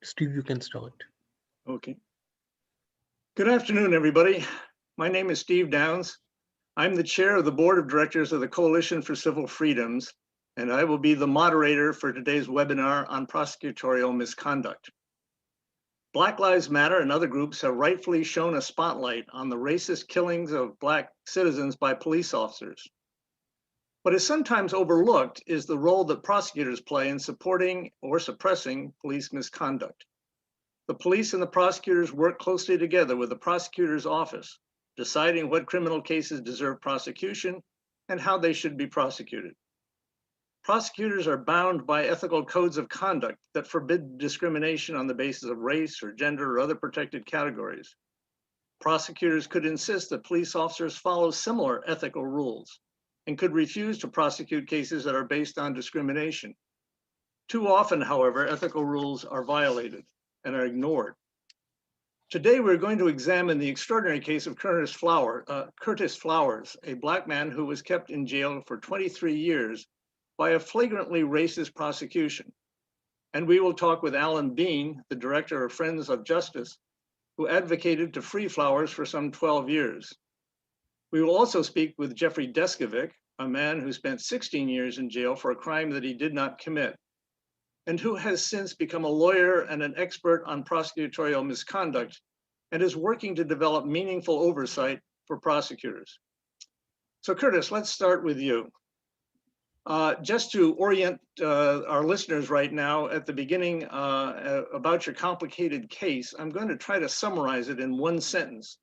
Steve, you can start. Okay. Good afternoon, everybody. My name is Steve Downs. I'm the chair of the board of directors of the Coalition for Civil Freedoms, and I will be the moderator for today's webinar on prosecutorial misconduct. Black Lives Matter and other groups have rightfully shown a spotlight on the racist killings of Black citizens by police officers. What is sometimes overlooked is the role that prosecutors play in supporting or suppressing police misconduct. The police and the prosecutors work closely together with the prosecutor's office, deciding what criminal cases deserve prosecution and how they should be prosecuted. Prosecutors are bound by ethical codes of conduct that forbid discrimination on the basis of race or gender or other protected categories. Prosecutors could insist that police officers follow similar ethical rules and could refuse to prosecute cases that are based on discrimination. Too often, however, ethical rules are violated and are ignored. Today, we're going to examine the extraordinary case of Curtis Flowers, a Black man who was kept in jail for 23 years by a flagrantly racist prosecution. And we will talk with Alan Bean, the director of Friends of Justice, who advocated to free Flowers for some 12 years. We will also speak with Jeffrey Deskovic, a man who spent 16 years in jail for a crime that he did not commit, and who has since become a lawyer and an expert on prosecutorial misconduct and is working to develop meaningful oversight for prosecutors. So Curtis, let's start with you. Just to orient our listeners right now at the beginning about your complicated case, I'm going to try to summarize it in one sentence.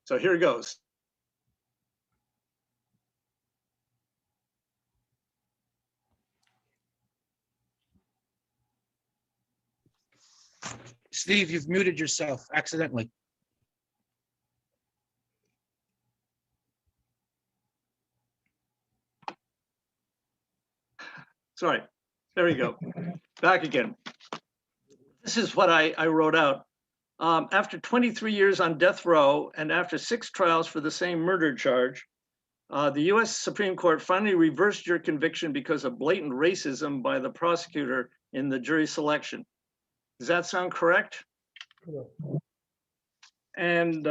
So here goes. Steve, you've muted yourself accidentally. Sorry, there we go. Back again. This is what I wrote out. After 23 years on death row and after 6 trials for the same murder charge, the US Supreme Court finally reversed your conviction because of blatant racism by the prosecutor in the jury selection. Does that sound correct? Correct. And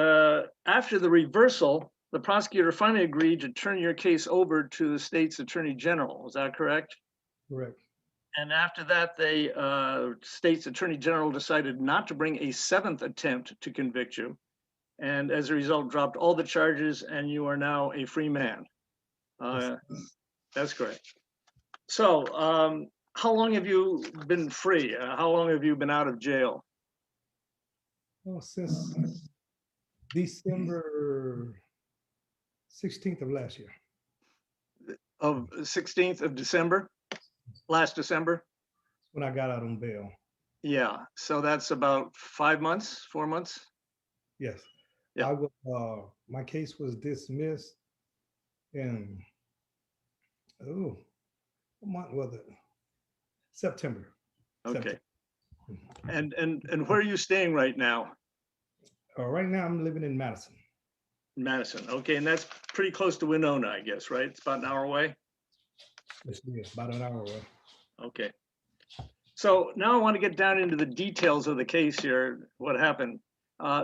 after the reversal, the prosecutor finally agreed to turn your case over to the state's attorney general. Is that correct? Correct. And after that, the state's attorney general decided not to bring a 7th attempt to convict you. And as a result, dropped all the charges and you are now a free man. That's correct. So how long have you been free? How long have you been out of jail? Well, since December 16th of last year. Of 16th of December, last December? When I got out on bail. Yeah, so that's about 5 months, 4 months? Yes. Yeah. I was, my case was dismissed in, what month was it? September. Okay. September. And where are you staying right now? Right now I'm living in Madison. Madison, okay, and that's pretty close to Winona, I guess, right? It's about an hour away? It's about an hour away. Okay. So now I want to get down into the details of the case here, what happened.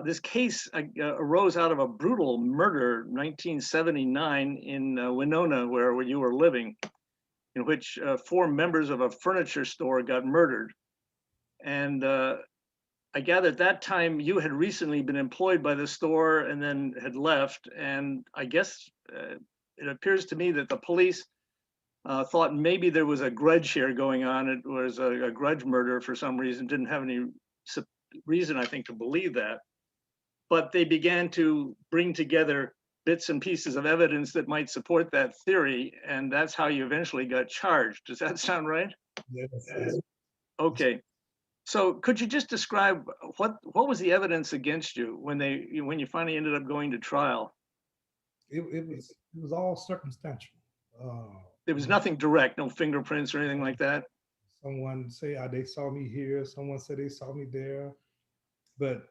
This case arose out of a brutal murder, 1979 in Winona, where you were living, in which 4 members of a furniture store got murdered. And I gather at that time you had recently been employed by the store and then had left. And I guess it appears to me that the police thought maybe there was a grudge here going on. It was a grudge murder for some reason, didn't have any reason, I think, to believe that. But they began to bring together bits and pieces of evidence that might support that theory. And that's how you eventually got charged. Does that sound right? Yes. Okay. So could you just describe what was the evidence against you when you finally ended up going to trial? It was all circumstantial. There was nothing direct, no fingerprints or anything like that? Someone say they saw me here, someone said they saw me there, but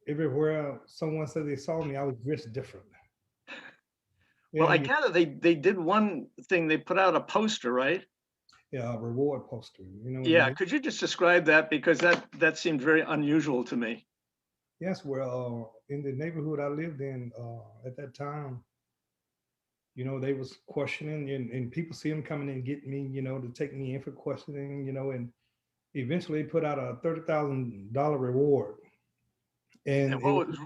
everywhere someone said they saw me, I was dressed different. Well, I gather they did one thing, they put out a poster, right? reward poster. You know. Yeah, could you just describe that? Because that seemed very unusual to me. Yes, well, in the neighborhood I lived in at that time, you know, they was questioning, and people see them coming and get me, you know, to take me in for questioning, you know, and eventually put out a $30,000 reward, And and what was,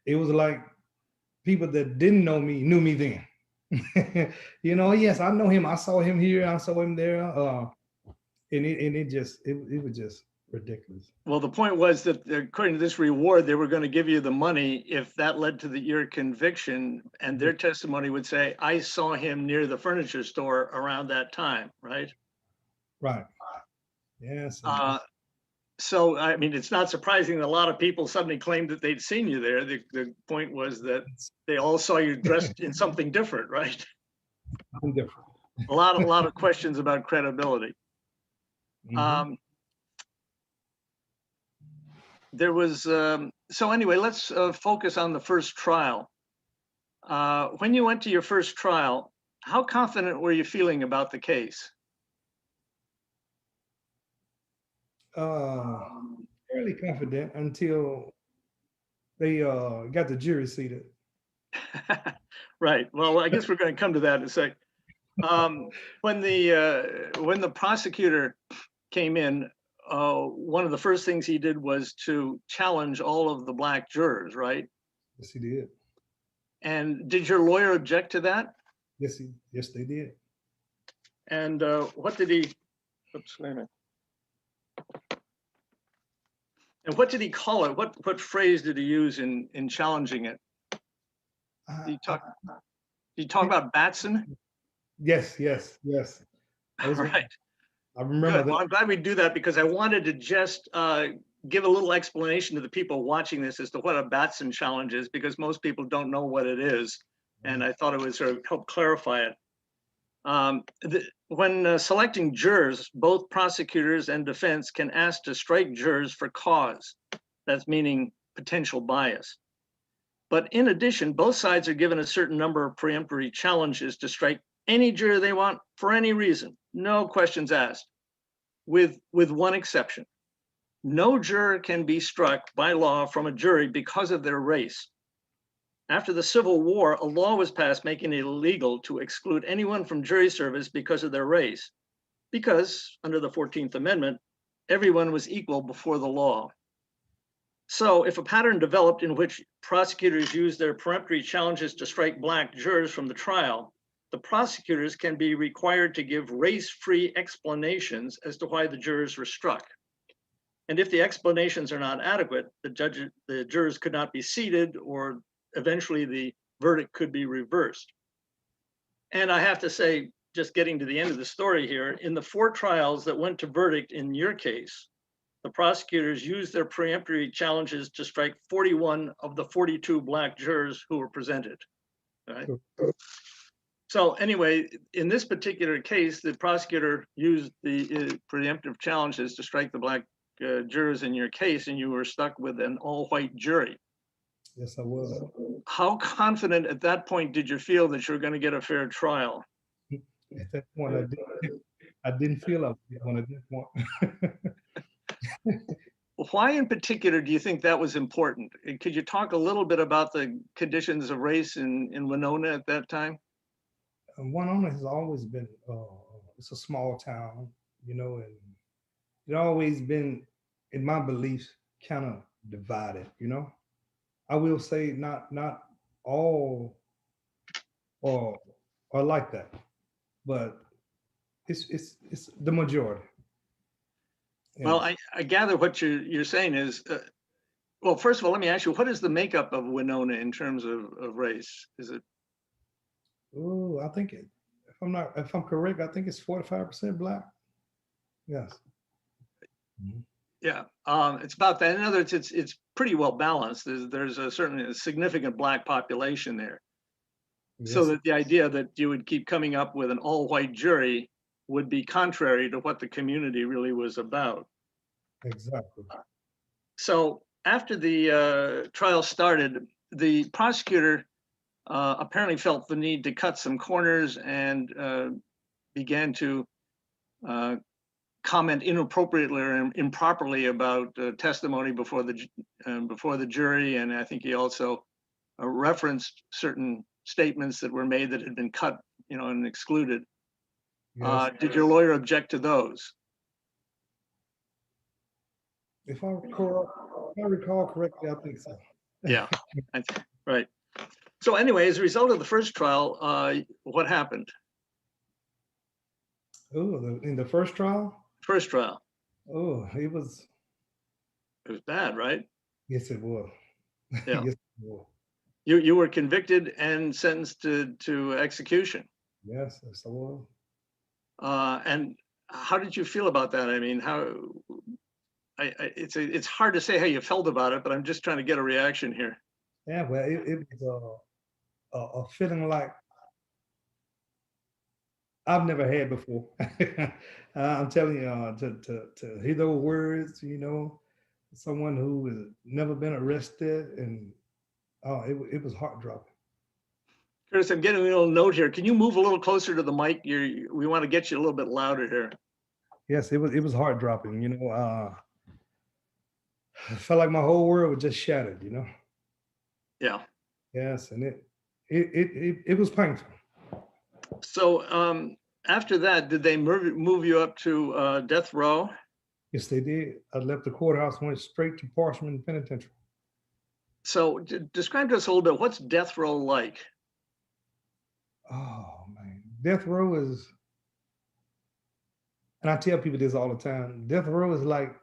it was like people that didn't know me knew me then. You know, yes, I know him. I saw him here. I saw him there. And it was just ridiculous. well, the point was that according to this reward, they were going to give you the money if that led to your conviction, and their testimony would say, I saw him near the furniture store around that time, right? Right. Yes. So, I mean, it's not surprising that a lot of people suddenly claimed that they'd seen you there. The point was that they all saw you dressed in something different, right? Something different. A lot of questions about credibility. Mhm. There was, so anyway, let's focus on the first trial. When you went to your first trial, how confident were you feeling about the case? Fairly confident until they got the jury seated. Right. Well, I guess we're going to come to that in a sec. When the prosecutor came in, one of the first things he did was to challenge all of the black jurors, right? Yes, he did. And did your lawyer object to that? Yes, they did. And what did he? Oops, wait a minute. And what did he call it? What phrase did he use in challenging it? Did you talk about Batson? Yes. I was Right. I remember Good. that. Well, I'm glad we do that because I wanted to just give a little explanation to the people watching this as to what a Batson challenge is, because most people don't know what it is. And I thought it would sort of help clarify it. When selecting jurors, both prosecutors and defense can ask to strike jurors for cause. That's meaning potential bias. But in addition, both sides are given a certain number of preemptory challenges to strike any juror they want for any reason, no questions asked, with one exception. No juror can be struck by law from a jury because of their race. After the Civil War, a law was passed making it illegal to exclude anyone from jury service because of their race, because under the 14th Amendment, everyone was equal before the law. So if a pattern developed in which prosecutors used their peremptory challenges to strike black jurors from the trial, the prosecutors can be required to give race-free explanations as to why the jurors were struck. And if the explanations are not adequate, the jurors could not be seated, or eventually the verdict could be reversed. And I have to say, just getting to the end of the story here, in the 4 trials that went to verdict in your case, the prosecutors used their preemptory challenges to strike 41 of the 42 black jurors who were presented. Right? So anyway, in this particular case, the prosecutor used the preemptive challenges to strike the black jurors in your case, and you were stuck with an all-white jury. Yes, I was. How confident at that point did you feel that you were going to get a fair trial? At that point, I didn't feel like one at that point. Why in particular do you think that was important? Could you talk a little bit about the conditions of race in Winona at that time? Winona has always been, it's a small town, you know, and it always been, in my beliefs, kind of divided, you know. I will say not all are like that, but it's the majority. Well, I gather what you're saying is, well, first of all, let me ask you, what is the makeup of Winona in terms of race? Is it? Oh, I think if I'm correct, I think it's 45% black. Yes. Mm-hmm. Yeah, it's about that. In other words, it's pretty well balanced. There's certainly a significant black population there. Yes. So that the idea that you would keep coming up with an all-white jury would be contrary to what the community really was about. Exactly. So after the trial started, the prosecutor apparently felt the need to cut some corners and began to comment inappropriately or improperly about testimony before the jury, and I think he also referenced certain statements that were made that had been cut, and excluded. Yes. Did your lawyer object to those? If I recall correctly, I think so. Yeah, right. So anyway, as a result of the first trial, what happened? Oh, in the first trial? First trial. Oh, it was bad, right? yes, it was. Yeah. Yes, it was. You were convicted and sentenced to execution. Yes, yes, I was. And how did you feel about that? I mean, it's hard to say how you felt about it, but I'm just trying to get a reaction here. Yeah, well, it was a feeling like I've never had before. I'm telling you, to hear those words, someone who has never been arrested, and it was heart dropping. Curtis, I'm getting a little note here. Can you move a little closer to the mic? We want to get you a little bit louder here. Yes, it was heart dropping. I felt like my whole world was just shattered. Yeah. Yes, and it was painful. So after that, did they move you up to death row? Yes, they did. I left the courthouse, went straight to Parchman Penitentiary. So describe to us a little bit, what's death row like? Oh man, death row is, and I tell people this all the time. Death row is like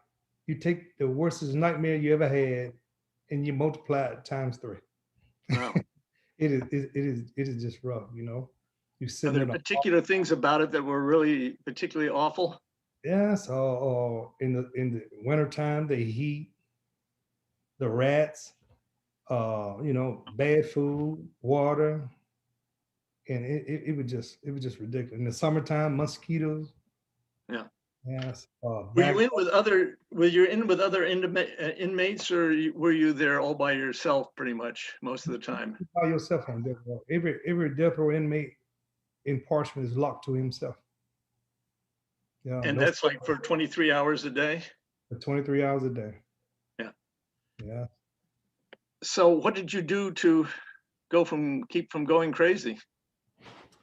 you take the worst nightmare you ever had, and you multiply it times 3. Wow. It is just rough. You Are sitting there in particular things about it that were really particularly awful? yes, in the wintertime, the heat, the rats, bad food, water, and it was just ridiculous. In the summertime, mosquitoes. Yeah. Yes. Were you in with other inmates, or were you there all by yourself pretty much most of the time? By yourself on death row. Every death row inmate in Parchman is locked to himself. Yeah. And No, that's like for 23 hours a day? for 23 hours a day. Yeah. Yeah. So what did you do to keep from going crazy?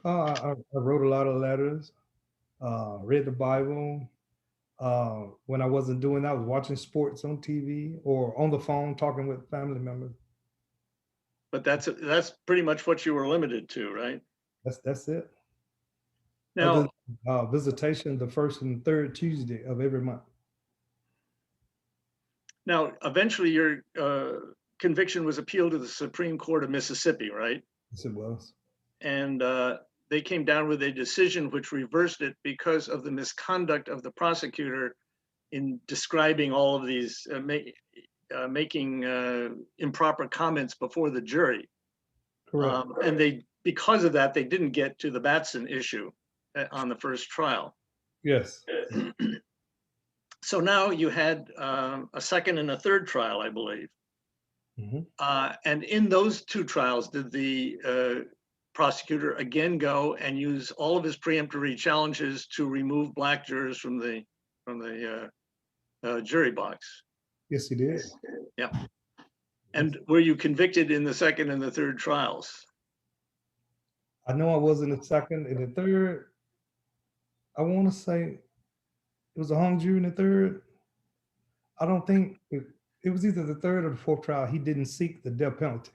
I wrote a lot of letters, read the Bible. When I wasn't doing that, I was watching sports on TV or on the phone talking with family members. But that's pretty much what you were limited to, right? That's it. Now, Other visitation the first and third Tuesday of every month. now, eventually your conviction was appealed to the Supreme Court of Mississippi, right? Yes, it was. And they came down with a decision which reversed it because of the misconduct of the prosecutor in describing all of these, making improper comments before the jury. Correct. And because of that, they didn't get to the Batson issue on the first trial. Yes. So now you had a second and a third trial, I believe. Mhm. And in those two trials, did the prosecutor again go and use all of his preemptory challenges to remove Black jurors from the jury box? Yes, he did. Yeah. And were you convicted in the second and the third trials? I know I was in the second. In the third, I want to say it was a hung jury in the third. I don't think it was either the third or the fourth trial. He didn't seek the death penalty.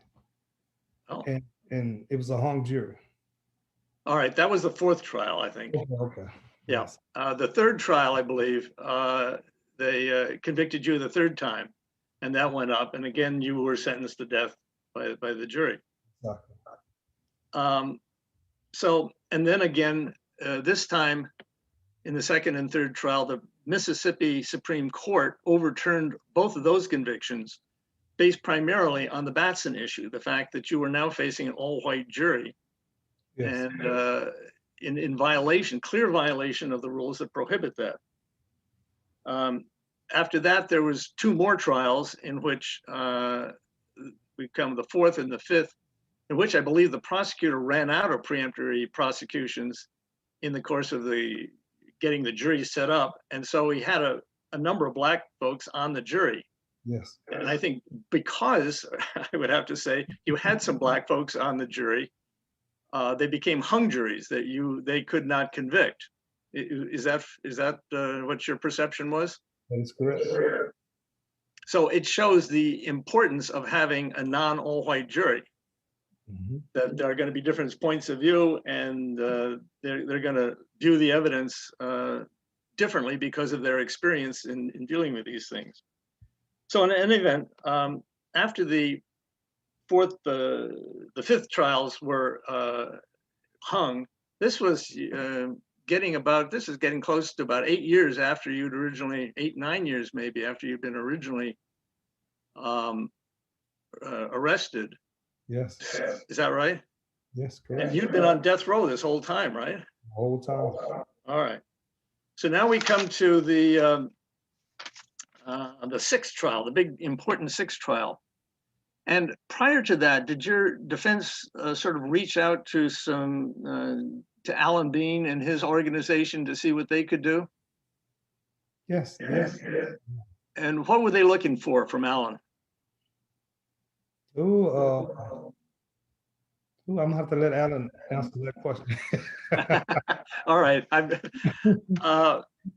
Oh. And it was a hung jury. All right, that was the fourth trial, I think. Okay. Yeah. Yes. The third trial, I believe, they convicted you the third time, and that went up. And again, you were sentenced to death by the jury. Exactly. So, and then again, this time in the second and third trial, the Mississippi Supreme Court overturned both of those convictions based primarily on the Batson issue, the fact that you were now facing an all-white jury. Yes. And in violation, clear violation of the rules that prohibit that. After that, there was two more trials in which we come the fourth and the fifth, in which I believe the prosecutor ran out of preemptory prosecutions in the course of the getting the jury set up. And so he had a number of black folks on the jury. Yes. And I think because I would have to say you had some black folks on the jury, they became hung juries that they could not convict. Is that what your perception was? That is correct. So it shows the importance of having a non-all-white jury. Mhm. That there are going to be different points of view, and they're going to view the evidence differently because of their experience in dealing with these things. So in any event, after the fifth trials were hung, this was getting close to about 8 years after you'd originally, 9 years maybe after you'd been originally arrested. Yes. Is that right? Yes, And correct. you'd been on death row this whole time, right? The whole time. All right. So now we come to the sixth trial, the big important sixth trial. And prior to that, did your defense sort of reach out to to Alan Bean and his organization to see what they could do? Yes. Yes. And what were they looking for from Alan? I'm gonna have to let Alan answer that question. All right.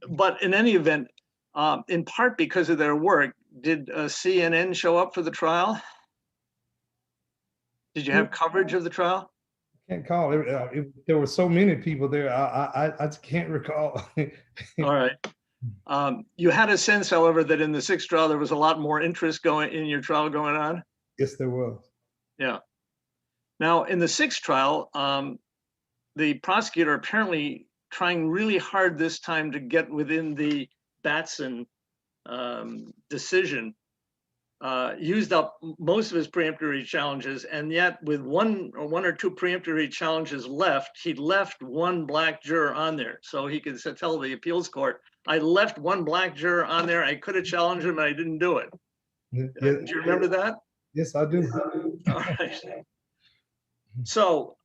But in any event, in part because of their work, did CNN show up for the trial? Did you have coverage of the trial? Can't call it. There were so many people there. I just can't recall. All right. You had a sense, however, that in the sixth trial there was a lot more interest in your trial going on. Yes, there was. Yeah. Now, in the sixth trial, the prosecutor apparently trying really hard this time to get within the Batson decision, used up most of his preemptory challenges, and yet with one or two preemptory challenges left, he left one black juror on there. So he could tell the appeals court, I left one black juror on there. I could have challenged him, and I didn't do it. Yes. Do you remember that? Yes, I do. All right. So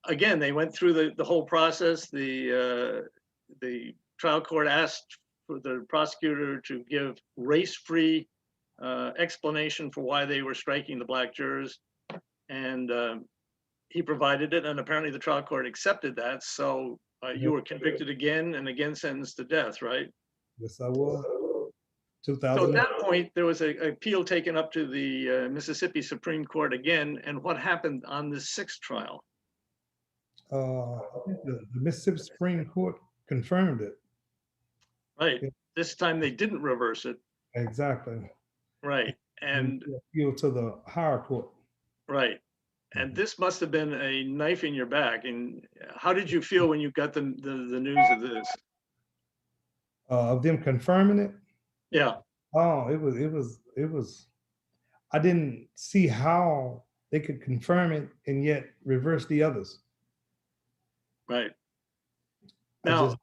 again, they went through the whole process. The trial court asked for the prosecutor to give race-free explanation for why they were striking the black jurors, and he provided it, and apparently the trial court accepted that. So you were convicted again and again sentenced to death, right? Yes, I was. So at 2000. that point, there was an appeal taken up to the Mississippi Supreme Court again. And what happened on the sixth trial? I think the Mississippi Supreme Court confirmed it. Right. Yeah. This time they didn't reverse it. Exactly. Right. And appeal to the higher court. right. And this must have been a knife in your back. And how did you feel when you got the news of this? Of them confirming it? Yeah. Oh, it was. I didn't see how they could confirm it and yet reverse the others. Right. I Now, just-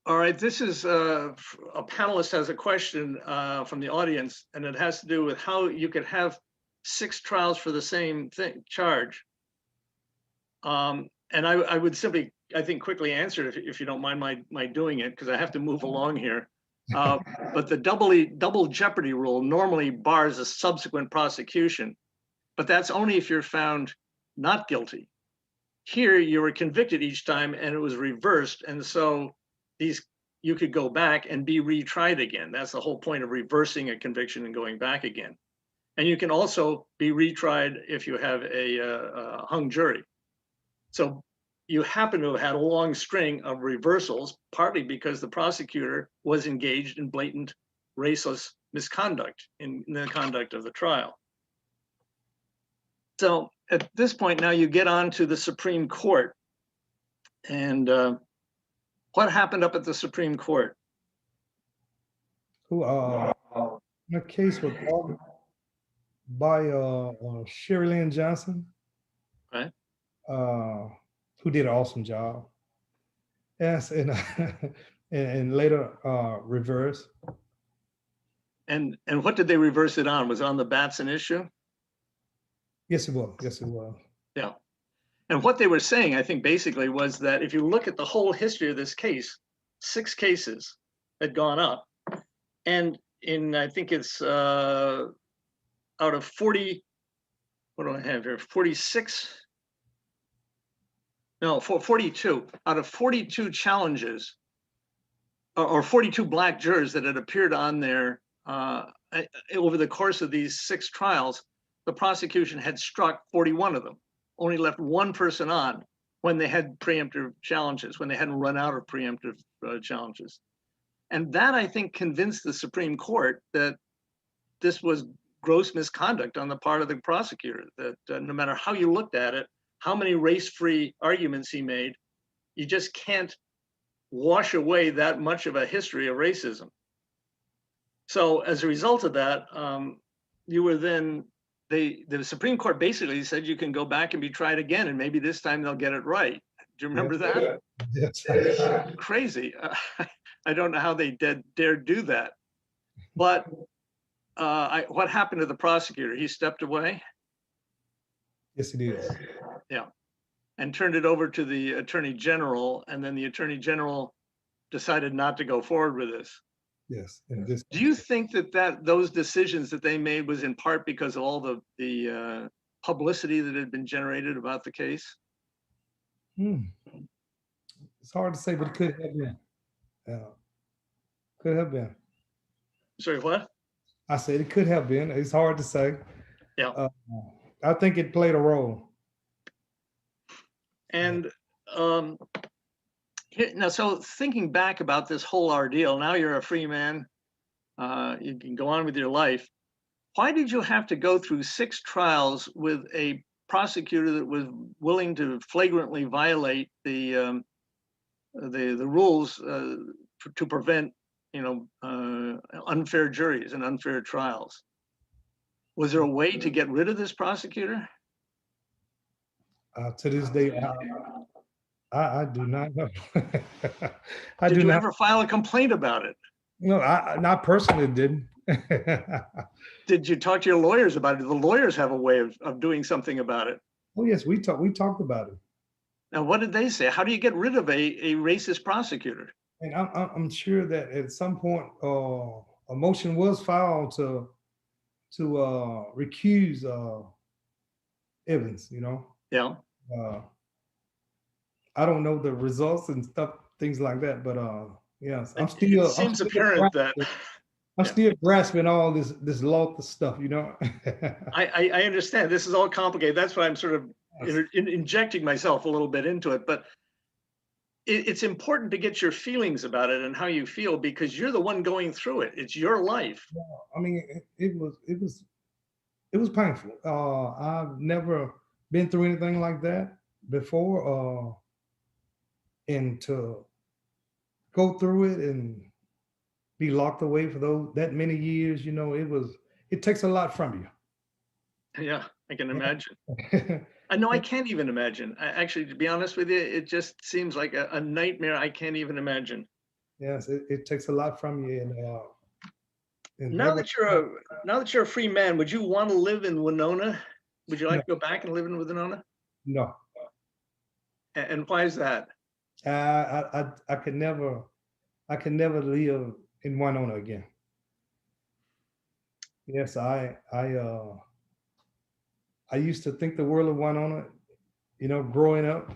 all right, this is a panelist has a question from the audience, and it has to do with how you could have 6 trials for the same charge. And I would simply, I think, quickly answer if you don't mind my doing it, because I have to move along here. But the double jeopardy rule normally bars a subsequent prosecution, but that's only if you're found not guilty. Here, you were convicted each time and it was reversed. And so you could go back and be retried again. That's the whole point of reversing a conviction and going back again. And you can also be retried if you have a hung jury. So you happen to have had a long string of reversals, partly because the prosecutor was engaged in blatant raceless misconduct in the conduct of the trial. So at this point now you get on to the Supreme Court. And what happened up at the Supreme Court? Who my case was argued by Sherry Lynn Johnson. Right. Who did an awesome job. Yes, and and later reversed. And what did they reverse it on? Was it on the Batson issue? Yes, it was. Yes, it was. Yeah. And what they were saying, I think, basically was that if you look at the whole history of this case, 6 cases had gone up. And I think it's out of 40, what do I have here? 46, no, 42. Out of 42 challenges, or 42 Black jurors that had appeared on there over the course of these 6 trials, the prosecution had struck 41 of them, only left 1 person on when they had preemptive challenges, when they hadn't run out of preemptive challenges. And that, I think, convinced the Supreme Court that this was gross misconduct on the part of the prosecutor, that no matter how you looked at it, how many race-free arguments he made, you just can't wash away that much of a history of racism. So as a result of that, you were then, the Supreme Court basically said you can go back and be tried again, and maybe this time they'll get it right. Do you remember that? Yes. It's crazy. I don't know how they dared do that. But what happened to the prosecutor? He stepped away? Yes, it is. Yeah. And turned it over to the Attorney General, and then the Attorney General decided not to go forward with this. Yes. And this. Do you think that those decisions that they made was in part because of all the publicity that had been generated about the case? It's hard to say, but it could have been. Could have been. Sorry, what? I said it could have been. It's hard to say. Yeah. I think it played a role. And now, so thinking back about this whole ordeal, now you're a free man. You can go on with your life. Why did you have to go through 6 trials with a prosecutor that was willing to flagrantly violate the rules to prevent, unfair juries and unfair trials? Was there a way to get rid of this prosecutor? To this day, I do not know. Did you ever file a complaint about it? No, I not personally didn't. Did you talk to your lawyers about it? Do the lawyers have a way of doing something about it? Oh yes, we talked about it. Now, what did they say? How do you get rid of a racist prosecutor? And I'm sure that at some point a motion was filed to recuse Evans. Yeah. I don't know the results and stuff, things like that, but yes, I'm still. It seems apparent that I'm still grasping all this law stuff. I understand. This is all complicated. That's why I'm sort of injecting myself a little bit into it. But it's important to get your feelings about it and how you feel, because you're the one going through it. It's your life. I mean, it was painful. I've never been through anything like that before, and to go through it and be locked away for that many years, it takes a lot from you. Yeah, I can imagine. I know I can't even imagine. Actually, to be honest with you, it just seems like a nightmare. I can't even imagine. Yes, it takes a lot from you. And now that you're a free man, would you want to live in Winona? Would you like to go back and live in Winona? No. And why is that? I could never live in Winona again. Yes, I used to think the world of Winona, growing up,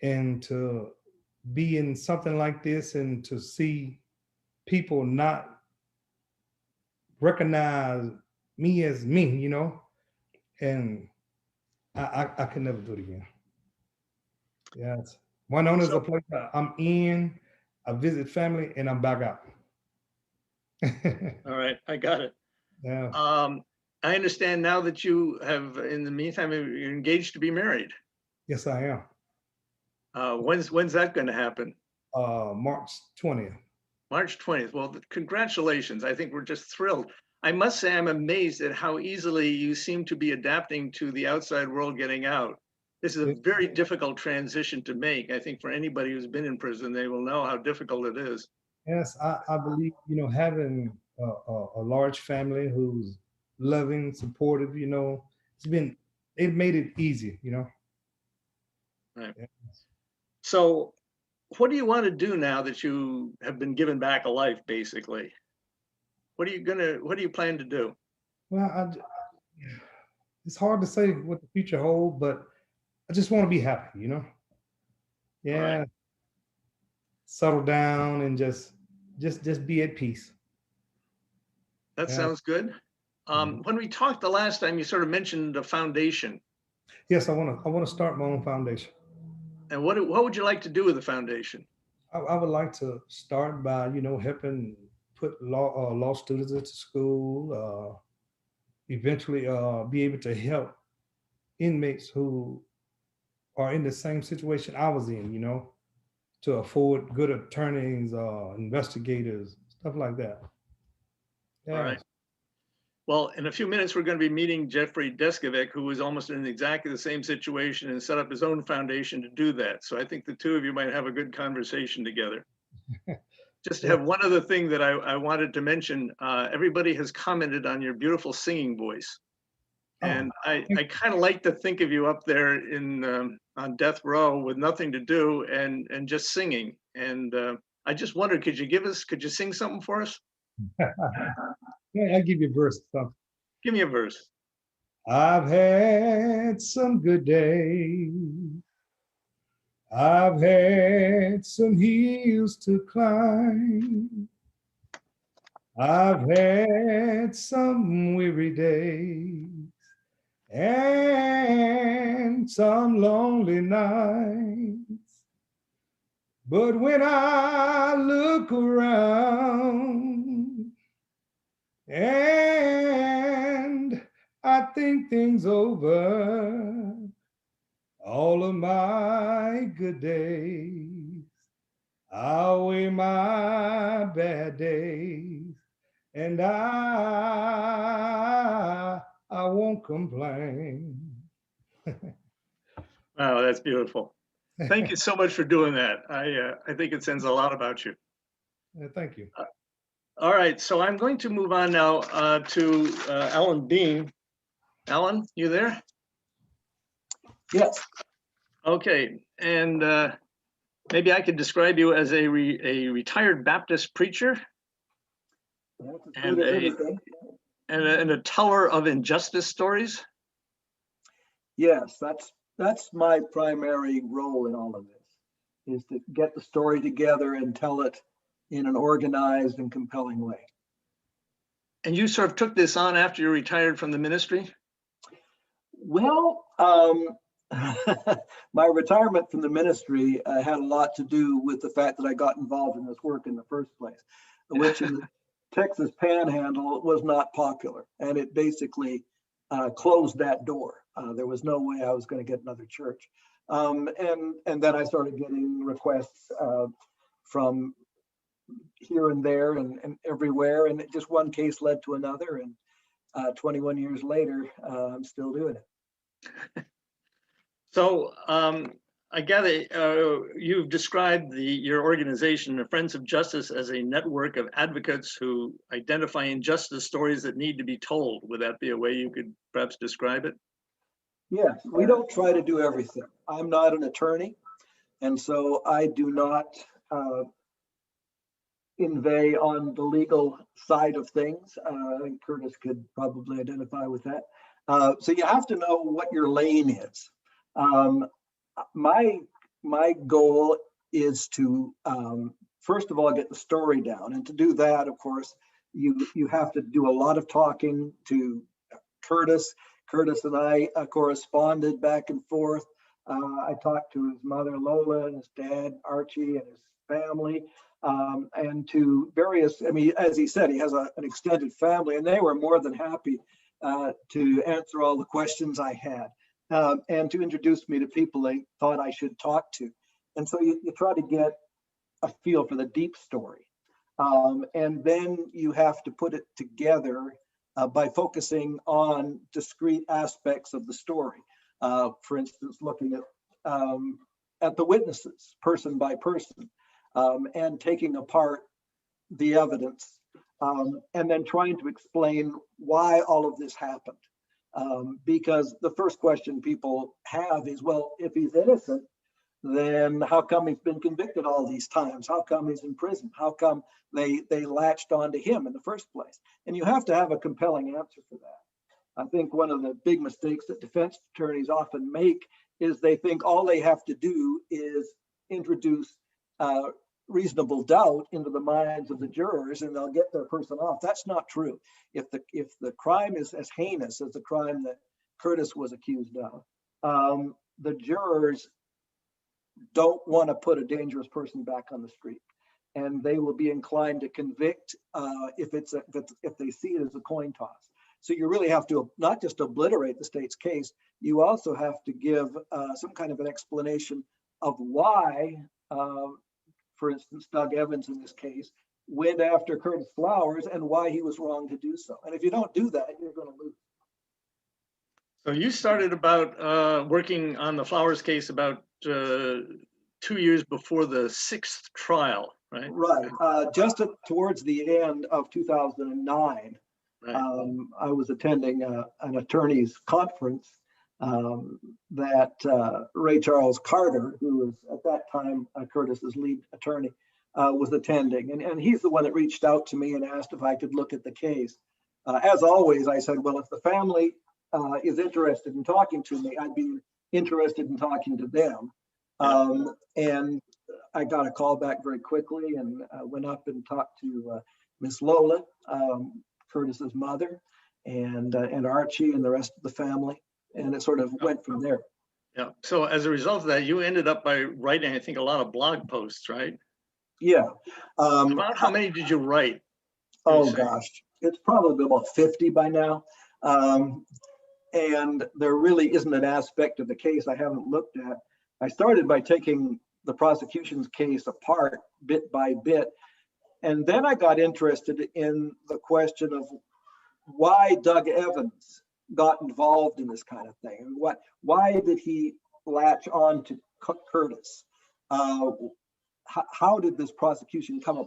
and to be in something like this and to see people not recognize me as me, and I could never do it again. Yes. Winona is a place I'm in, I visit family, and I'm back out. All right, I got it. Yeah. I understand now that you have, in the meantime, you're engaged to be married. Yes, I am. When's that going to happen? March 20th. March 20th. Well, congratulations. I think we're just thrilled. I must say I'm amazed at how easily you seem to be adapting to the outside world getting out. This is a very difficult transition to make. I think for anybody who's been in prison, they will know how difficult it is. Yes, I believe, having a large family who's loving, supportive, it's been it made it easy, you know. Right. Yeah. So what do you want to do now that you have been given back a life, basically? What do you plan to do? Well, it's hard to say what the future holds, but I just want to be happy, you know. All right. Yeah, settle down and just be at peace. That Yeah. sounds good. When we talked the last time, you sort of mentioned a foundation. Yes, I want to start my own foundation. And what would you like to do with the foundation? I would like to start by, you know, helping put law students into school. Eventually, be able to help inmates who are in the same situation I was in, you know, to afford good attorneys, investigators, stuff like that. All Yeah. right. Well, in a few minutes, we're going to be meeting Jeffrey Deskovic, who was almost in exactly the same situation and set up his own foundation to do that. So I think the two of you might have a good conversation together. Just to Yeah. have one other thing that I wanted to mention. Everybody has commented on your beautiful singing voice. And I kind of like to think of you up there in on death row with nothing to do and just singing. And I just wondered, could you sing something for us? Yeah, I'll give you a verse. Give me a verse. I've had some good days. I've had some hills to climb. I've had some weary days and some lonely nights. But when I look around and I think things over, all of my good days outweigh my bad days, and I won't complain. Wow, that's beautiful. Thank you so much for doing that. I think it says a lot about you. Thank you. All right, so I'm going to move on now to Alan Bean. Alan, you there? Yes. Okay, and maybe I could describe you as a retired Baptist preacher and a teller of injustice stories. Yes, that's my primary role in all of this, is to get the story together and tell it in an organized and compelling way. And you sort of took this on after you retired from the ministry? Well, my retirement from the ministry had a lot to do with the fact that I got involved in this work in the first place, which in the Texas Panhandle was not popular, and it basically closed that door. There was no way I was going to get another church, and then I started getting requests from here and there and everywhere, and just one case led to another, and 21 years later, I'm still doing it. So I gather you've described your organization, the Friends of Justice, as a network of advocates who identify injustice stories that need to be told. Would that be a way you could perhaps describe it? Yes, we don't try to do everything. I'm not an attorney, and so I do not inveigh on the legal side of things. I think Curtis could probably identify with that. So you have to know what your lane is. My goal is to first of all get the story down, and to do that, of course, you have to do a lot of talking to Curtis. Curtis and I corresponded back and forth. I talked to his mother Lola and his dad Archie and his family, and to various. I mean, as he said, he has an extended family, and they were more than happy to answer all the questions I had. And to introduce me to people they thought I should talk to. And so you try to get a feel for the deep story. And then you have to put it together by focusing on discrete aspects of the story. For instance, looking at the witnesses, person by person, and taking apart the evidence, and then trying to explain why all of this happened. because the first question people have is, well, if he's innocent, then how come he's been convicted all these times? How come he's in prison? How come they latched onto him in the first place? And you have to have a compelling answer for that. I think one of the big mistakes that defense attorneys often make is they think all they have to do is introduce reasonable doubt into the minds of the jurors and they'll get their person off. That's not true. If the crime is as heinous as the crime that Curtis was accused of, the jurors don't want to put a dangerous person back on the street, and they will be inclined to convict if they see it as a coin toss. So you really have to not just obliterate the state's case, you also have to give some kind of an explanation of why, for instance, Doug Evans in this case went after Curtis Flowers and why he was wrong to do so. And if you don't do that, you're going to lose. So you started about working on the Flowers case about 2 years before the 6th trial, right? Right. Just towards the end of 2009, Right. I was attending an attorney's conference that Ray Charles Carter, who was at that time Curtis's lead attorney, was attending. And he's the one that reached out to me and asked if I could look at the case. As always, I said, well, if the family is interested in talking to me, I'd be interested in talking to them. And I got a call back very quickly and went up and talked to Miss Lola, Curtis's mother, and Archie and the rest of the family. And it sort of went from there. Yeah. So as a result of that, you ended up by writing, I think, a lot of blog posts, right? Yeah. About how many did you write? Oh gosh, it's probably about 50 by now. And there really isn't an aspect of the case I haven't looked at. I started by taking the prosecution's case apart bit by bit. And then I got interested in the question of why Doug Evans got involved in this kind of thing. And why did he latch on to Curtis? How did this prosecution come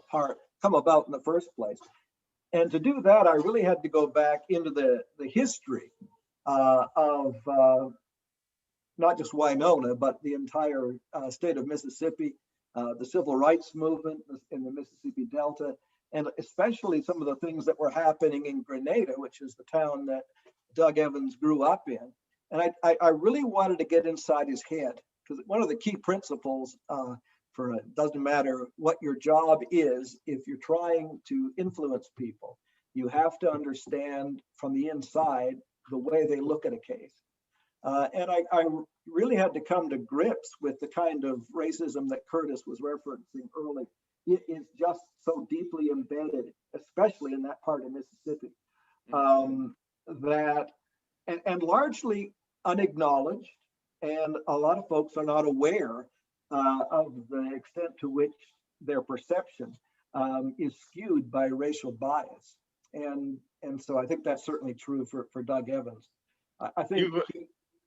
about in the first place? And to do that, I really had to go back into the history of not just Winona, but the entire state of Mississippi, the civil rights movement in the Mississippi Delta, and especially some of the things that were happening in Grenada, which is the town that Doug Evans grew up in. And I really wanted to get inside his head, because one of the key principles for it doesn't matter what your job is, if you're trying to influence people, you have to understand from the inside the way they look at a case. And I really had to come to grips with the kind of racism that Curtis was referencing early. It is just so deeply embedded, especially in that part of Mississippi, that and largely unacknowledged, and a lot of folks are not aware of the extent to which their perception is skewed by racial bias. And so I think that's certainly true for Doug Evans. I think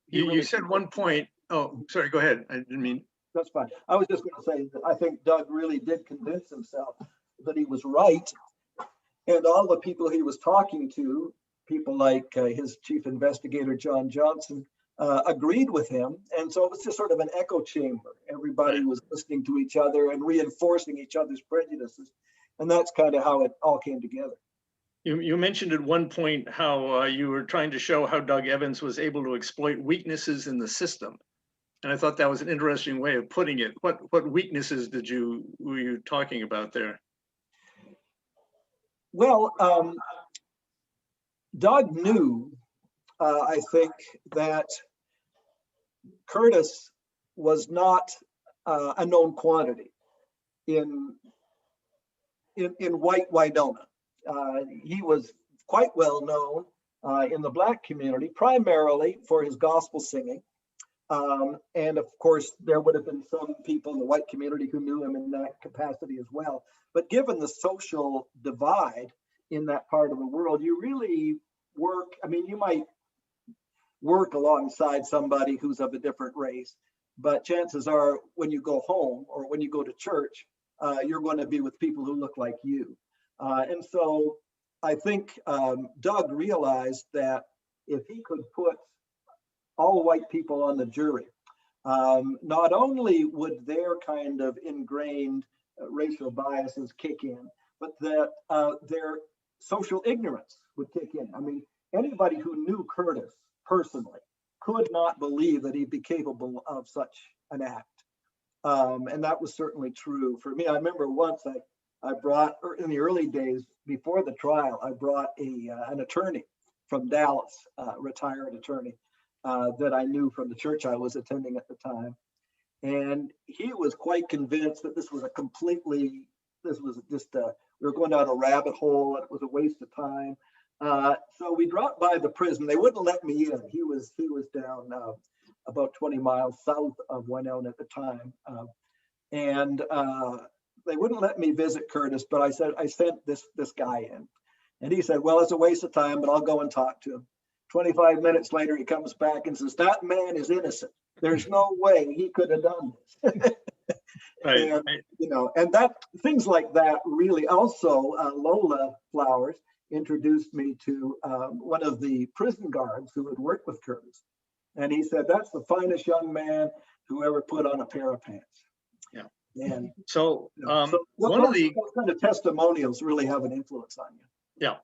you said one point. Oh, sorry, go ahead. I didn't mean. That's fine. I was just going to say that I think Doug really did convince himself that he was right. And all the people he was talking to, people like his chief investigator, John Johnson, agreed with him. And so it was just sort of an echo chamber. Everybody was listening to each other and reinforcing each other's prejudices. And that's kind of how it all came together. You mentioned at one point how you were trying to show how Doug Evans was able to exploit weaknesses in the system. And I thought that was an interesting way of putting it. What weaknesses were you talking about there? Well, Doug knew, I think, that Curtis was not a known quantity in white Winona. He was quite well known in the Black community, primarily for his gospel singing. And of course, there would have been some people in the white community who knew him in that capacity as well. But given the social divide in that part of the world, you really you might work alongside somebody who's of a different race, but chances are when you go home or when you go to church, you're going to be with people who look like you. And so I think Doug realized that if he could put all white people on the jury, not only would their kind of ingrained racial biases kick in, but that their social ignorance would kick in. I mean, anybody who knew Curtis personally could not believe that he'd be capable of such an act. And that was certainly true for me. I remember once I brought, in the early days before the trial, I brought an attorney from Dallas, retired attorney that I knew from the church I was attending at the time. And he was quite convinced that this was just, we were going down a rabbit hole and it was a waste of time. So we dropped by the prison. They wouldn't let me in. He was down about 20 miles south of Winona at the time. And they wouldn't let me visit Curtis, but I sent this guy in. And he said, well, it's a waste of time, but I'll go and talk to him. 25 minutes later, he comes back and says, that man is innocent. There's no way he could have done this. Right. And, you know, and that things like that really also, Lola Flowers introduced me to one of the prison guards who had worked with Curtis. And he said, that's the finest young man who ever put on a pair of pants. Yeah. And so, one of those kind of testimonials really have an influence on you. Yeah.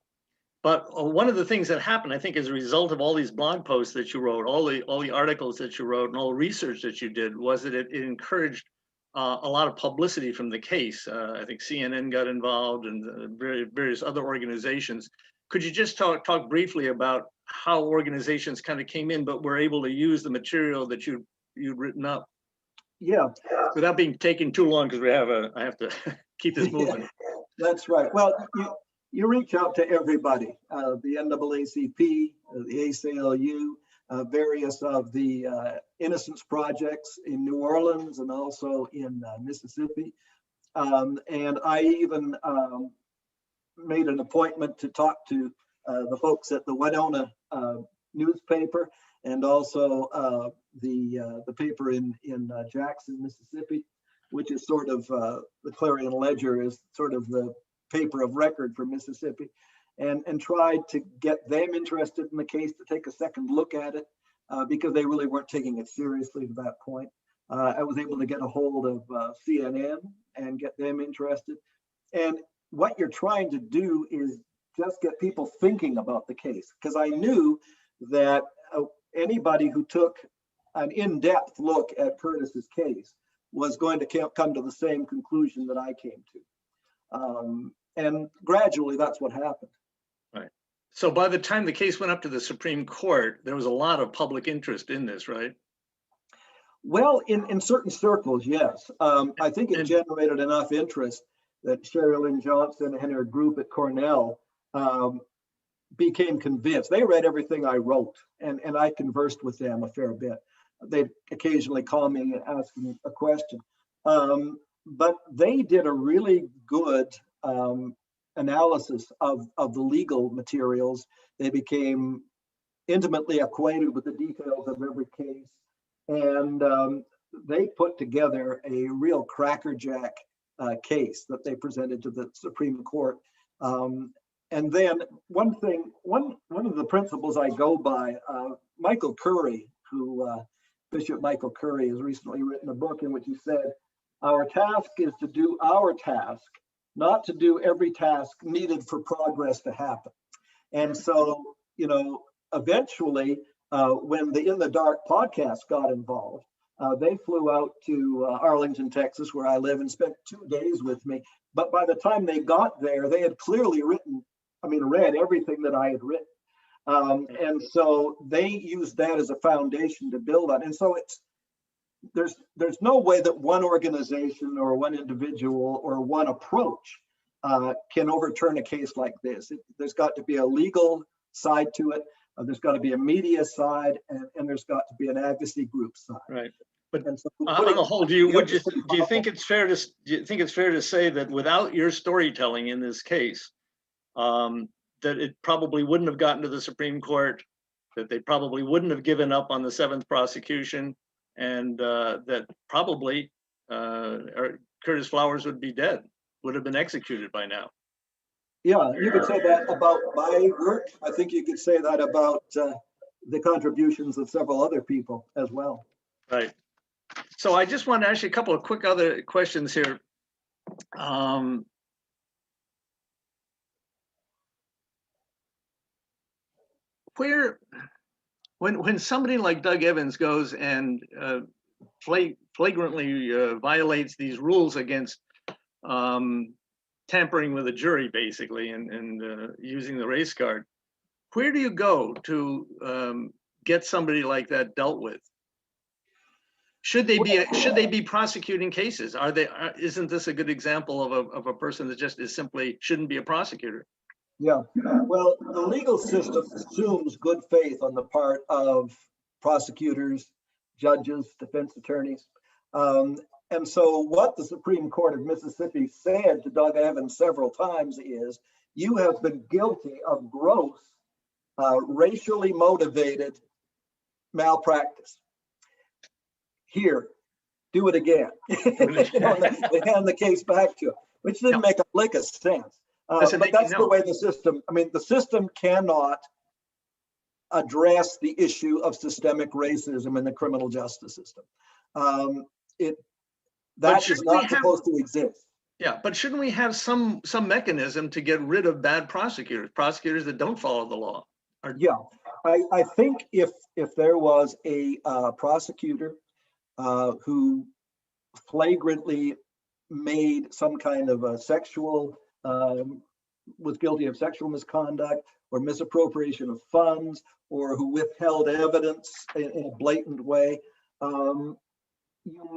But one of the things that happened, I think, as a result of all these blog posts that you wrote, all the articles that you wrote, and all the research that you did, was that it encouraged a lot of publicity from the case. I think CNN got involved and various other organizations. Could you just talk briefly about how organizations kind of came in, but were able to use the material that you'd written up? Yeah. Without being taken too long, because I have to keep this moving. That's right. Well, you reach out to everybody, the NAACP, the ACLU, various of the Innocence Projects in New Orleans and also in Mississippi. And I even made an appointment to talk to the folks at the Winona newspaper and also the paper in Jackson, Mississippi, which is sort of the Clarion Ledger is sort of the paper of record for Mississippi, and tried to get them interested in the case, to take a second look at it, because they really weren't taking it seriously to that point. I was able to get a hold of CNN and get them interested. And what you're trying to do is just get people thinking about the case, because I knew that anybody who took an in-depth look at Curtis's case was going to come to the same conclusion that I came to. And gradually, that's what happened. Right. So by the time the case went up to the Supreme Court, there was a lot of public interest in this, right? Well, in certain circles, yes. I think it generated enough interest that Sherilyn Johnson and her group at Cornell became convinced. They read everything I wrote, and I conversed with them a fair bit. They'd occasionally call me and ask me a question. But they did a really good analysis of the legal materials. They became intimately acquainted with the details of every case. And they put together a real crackerjack case that they presented to the Supreme Court. And then one of the principles I go by, Michael Curry, Bishop Michael Curry has recently written a book in which he said, our task is to do our task, not to do every task needed for progress to happen. And so, you know, eventually, when the In the Dark podcast got involved, they flew out to Arlington, Texas, where I live, and spent 2 days with me. But by the time they got there, they had clearly read everything that I had written. And so they used that as a foundation to build on. And so there's no way that one organization or one individual or one approach can overturn a case like this. There's got to be a legal side to it. There's got to be a media side, and there's got to be an advocacy group side. Right. But so on the whole, do you think it's fair to say that without your storytelling in this case, that it probably wouldn't have gotten to the Supreme Court, that they probably wouldn't have given up on the 7th prosecution, and that probably Curtis Flowers would be dead, would have been executed by now? Yeah, you could say that about my work. I think you could say that about the contributions of several other people as well. Right. So I just want to ask you a couple of quick other questions here. When somebody like Doug Evans goes and flagrantly violates these rules against tampering with a jury, basically, and using the race card, where do you go to get somebody like that dealt with? Should they be prosecuting cases? Isn't this a good example of a person that just is simply shouldn't be a prosecutor? Yeah, well, the legal system assumes good faith on the part of prosecutors, judges, defense attorneys. And so what the Supreme Court of Mississippi said to Doug Evans several times is, you have been guilty of gross, racially motivated malpractice. Here, do it again. They hand the case back to him, which didn't make a lick of sense. But that's the way the system, I mean, the system cannot address the issue of systemic racism in the criminal justice system. That is not supposed to exist. Yeah, but shouldn't we have some mechanism to get rid of bad prosecutors that don't follow the law? Yeah, I think if there was a prosecutor who flagrantly made some kind of a sexual, was guilty of sexual misconduct or misappropriation of funds, or who withheld evidence in a blatant way, you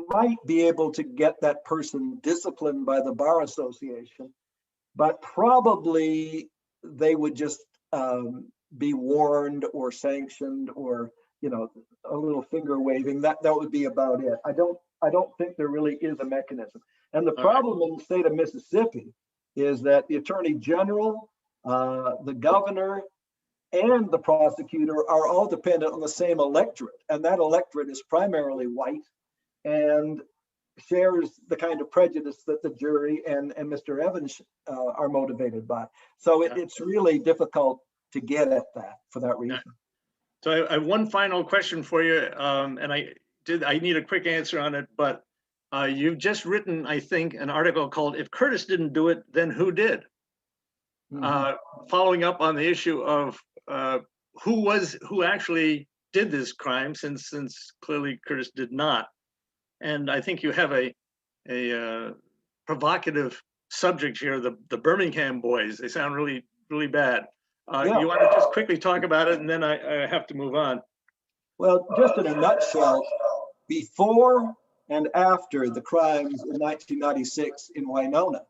might be able to get that person disciplined by the Bar Association, but probably they would just be warned or sanctioned, or, you know, a little finger waving. That would be about it. I don't think there really is a mechanism. And the problem in the state of Mississippi is that the Attorney General, the governor, and the prosecutor are all dependent on the same electorate. And that electorate is primarily white and shares the kind of prejudice that the jury and Mr. Evans are motivated by. So it's really difficult to get at that for that reason. So I have one final question for you, and I need a quick answer on it, but you've just written, I think, an article called "If Curtis Didn't Do It, Then Who Did?" Following up on the issue of who actually did this crime, since clearly Curtis did not. And I think you have a provocative subject here, the Birmingham boys. They sound really, really bad. You want to just quickly talk about it, and then I have to move on. Well, just in a nutshell, before and after the crimes in 1996 in Winona,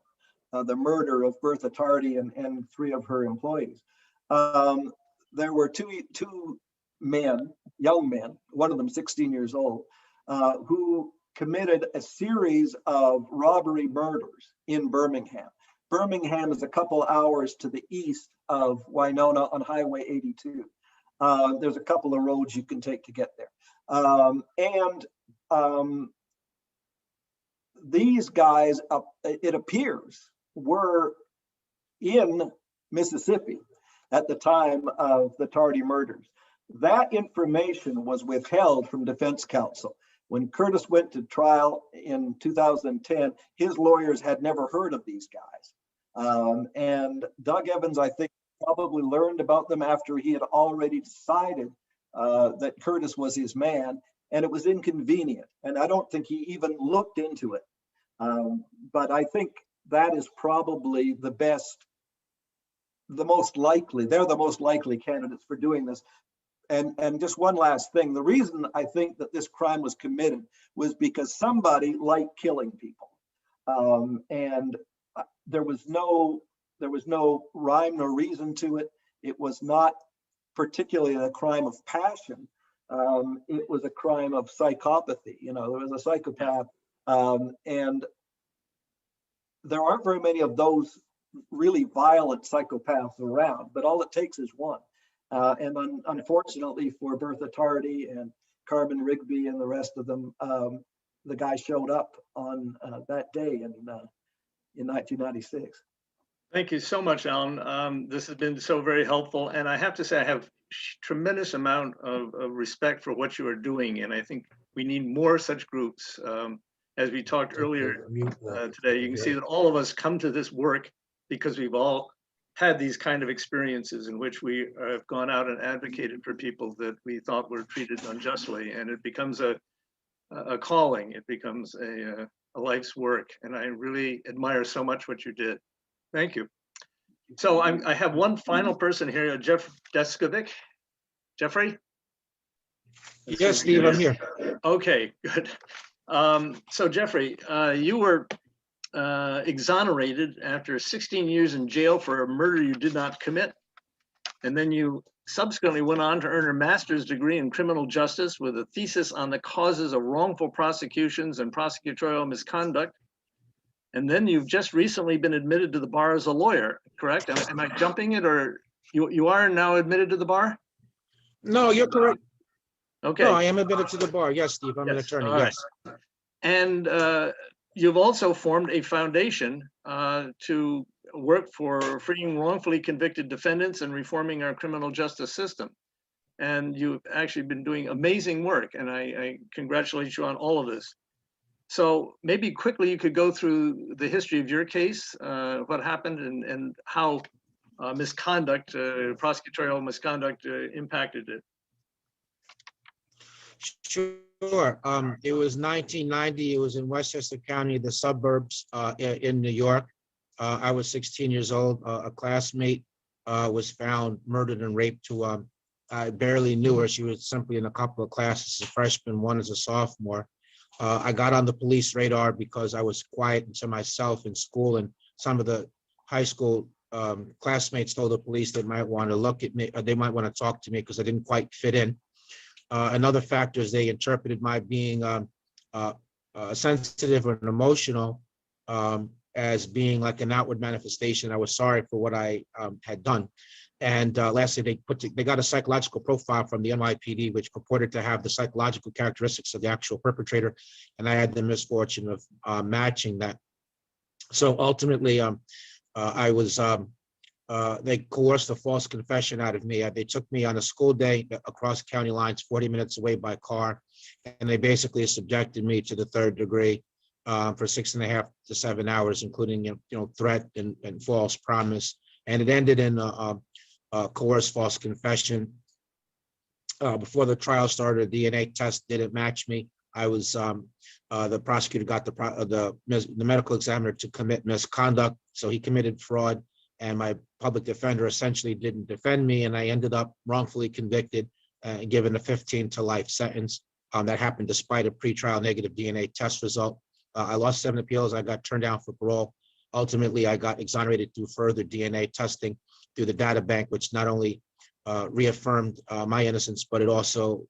the murder of Bertha Tardy and 3 of her employees, there were two men, young men, one of them 16 years old, who committed a series of robbery murders in Birmingham. Birmingham is a couple hours to the east of Winona on Highway 82. There's a couple of roads you can take to get there. These guys, it appears, were in Mississippi at the time of the Tardy murders. That information was withheld from defense counsel. When Curtis went to trial in 2010, his lawyers had never heard of these guys. And Doug Evans, I think, probably learned about them after he had already decided that Curtis was his man, and it was inconvenient. And I don't think he even looked into it. But I think that is probably the most likely, they're the most likely candidates for doing this. And just one last thing, the reason I think that this crime was committed was because somebody liked killing people. And there was no rhyme nor reason to it. It was not particularly a crime of passion. It was a crime of psychopathy. You know, there was a psychopath, and there aren't very many of those really violent psychopaths around, but all it takes is one. And unfortunately for Bertha Tardy and Carmen Rigby and the rest of them, the guy showed up on that day in 1996. Thank you so much, Alan. This has been so very helpful. And I have to say, I have tremendous amount of respect for what you are doing, and I think we need more such groups. As we talked earlier today, you can see that all of us come to this work because we've all had these kind of experiences in which we have gone out and advocated for people that we thought were treated unjustly, and it becomes a calling. It becomes a life's work, and I really admire so much what you did. Thank you. So I have one final person here, Jeff Deskovic. Jeffrey? Yes, Steve, I'm here. Okay, good. So Jeffrey, you were exonerated after 16 years in jail for a murder you did not commit. And then you subsequently went on to earn a master's degree in criminal justice with a thesis on the causes of wrongful prosecutions and prosecutorial misconduct. And then you've just recently been admitted to the bar as a lawyer, correct? Am I jumping it, or you are now admitted to the bar? No, you're correct. Okay. No, I am admitted to the bar. Yes, Steve, I'm an attorney. All right. Yes. And you've also formed a foundation to work for freeing wrongfully convicted defendants and reforming our criminal justice system. And you've actually been doing amazing work, and I congratulate you on all of this. So maybe quickly you could go through the history of your case, what happened, and how misconduct, prosecutorial misconduct impacted it. Sure. It was 1990. It was in Westchester County, the suburbs in New York. I was 16 years old. A classmate was found murdered and raped who I barely knew her. She was simply in a couple of classes, a freshman, one as a sophomore. I got on the police radar because I was quiet to myself in school, and some of the high school classmates told the police they might want to look at me, or they might want to talk to me because I didn't quite fit in. Another factor is they interpreted my being sensitive and emotional as being like an outward manifestation. I was sorry for what I had done. And lastly, they got a psychological profile from the NYPD, which purported to have the psychological characteristics of the actual perpetrator. And I had the misfortune of matching that. So ultimately, they coerced a false confession out of me. They took me on a school day across county lines, 40 minutes away by car. And they basically subjected me to the third degree for 6.5 to 7 hours, including threat and false promise. And it ended in a coerced false confession. Before the trial started, a DNA test didn't match me. I was the prosecutor got the medical examiner to commit misconduct, so he committed fraud, and my public defender essentially didn't defend me, and I ended up wrongfully convicted and given a 15 to life sentence. That happened despite a pretrial negative DNA test result. I lost 7 appeals. I got turned down for parole. Ultimately, I got exonerated through further DNA testing through the data bank, which not only reaffirmed my innocence, but it also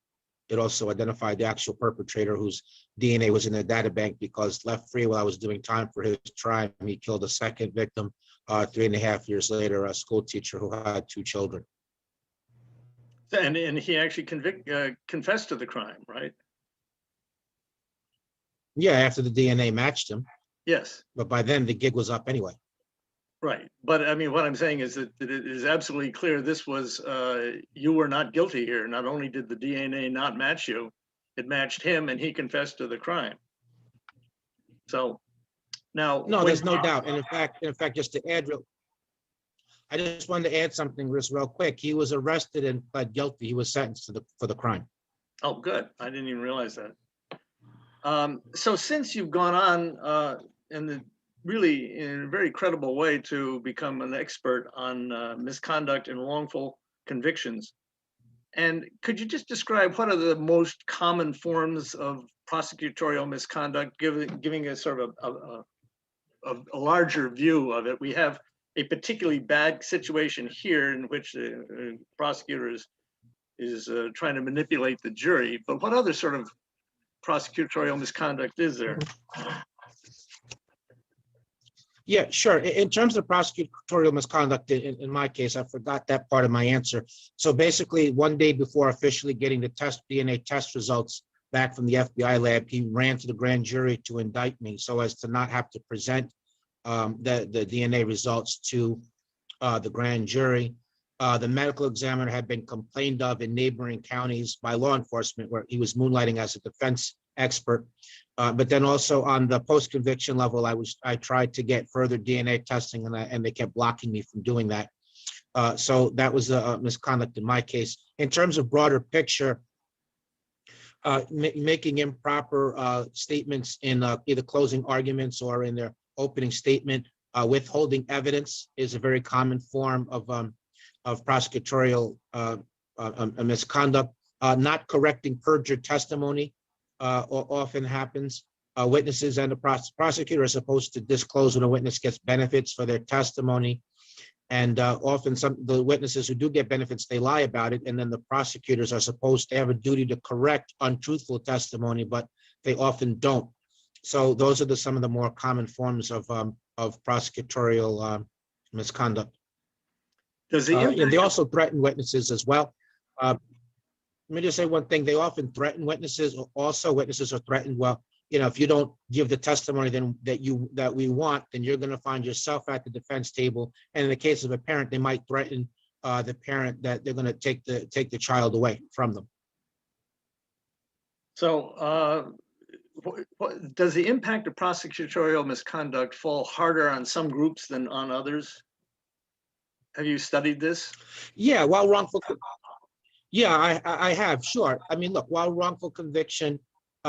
identified the actual perpetrator whose DNA was in the data bank, because left free while I was doing time for his crime, he killed a second victim 3.5 years later, a school teacher who had 2 children. And he actually confessed to the crime, right? Yeah, after the DNA matched him. Yes. But by then the gig was up anyway. Right. But I mean, what I'm saying is that it is absolutely clear this was, you were not guilty here. Not only did the DNA not match you, it matched him, and he confessed to the crime. So now. No, there's no doubt. And in fact, just to add I just wanted to add something just real quick. He was arrested and pled guilty. He was sentenced for the crime. Oh, good. I didn't even realize that. So since you've gone on really in a very credible way to become an expert on misconduct and wrongful convictions, and could you just describe what are the most common forms of prosecutorial misconduct, giving a sort of a larger view of it? We have a particularly bad situation here in which the prosecutor is trying to manipulate the jury, but what other sort of prosecutorial misconduct is there? Yeah, sure. In terms of prosecutorial misconduct, in my case, I forgot that part of my answer. So basically, one day before officially getting the DNA test results back from the FBI lab, he ran to the grand jury to indict me so as to not have to present the DNA results to the grand jury. The medical examiner had been complained of in neighboring counties by law enforcement where he was moonlighting as a defense expert. But then also on the post-conviction level, I tried to get further DNA testing and they kept blocking me from doing that. So that was a misconduct in my case. In terms of broader picture, making improper statements in either closing arguments or in their opening statement, withholding evidence is a very common form of prosecutorial misconduct. Not correcting perjured testimony often happens. Witnesses and the prosecutor are supposed to disclose when a witness gets benefits for their testimony. And often the witnesses who do get benefits, they lie about it. And then the prosecutors are supposed to have a duty to correct untruthful testimony, but they often don't. So those are some of the more common forms of prosecutorial misconduct. And they also threaten witnesses as well. Let me just say one thing. They often threaten witnesses. Also, witnesses are threatened. Well, if you don't give the testimony that we want, then you're going to find yourself at the defense table. And in the case of a parent, they might threaten the parent that they're going to take the child away from them. So does the impact of prosecutorial misconduct fall harder on some groups than on others? Have you studied this? Yeah, I have, sure. I mean, look, while wrongful conviction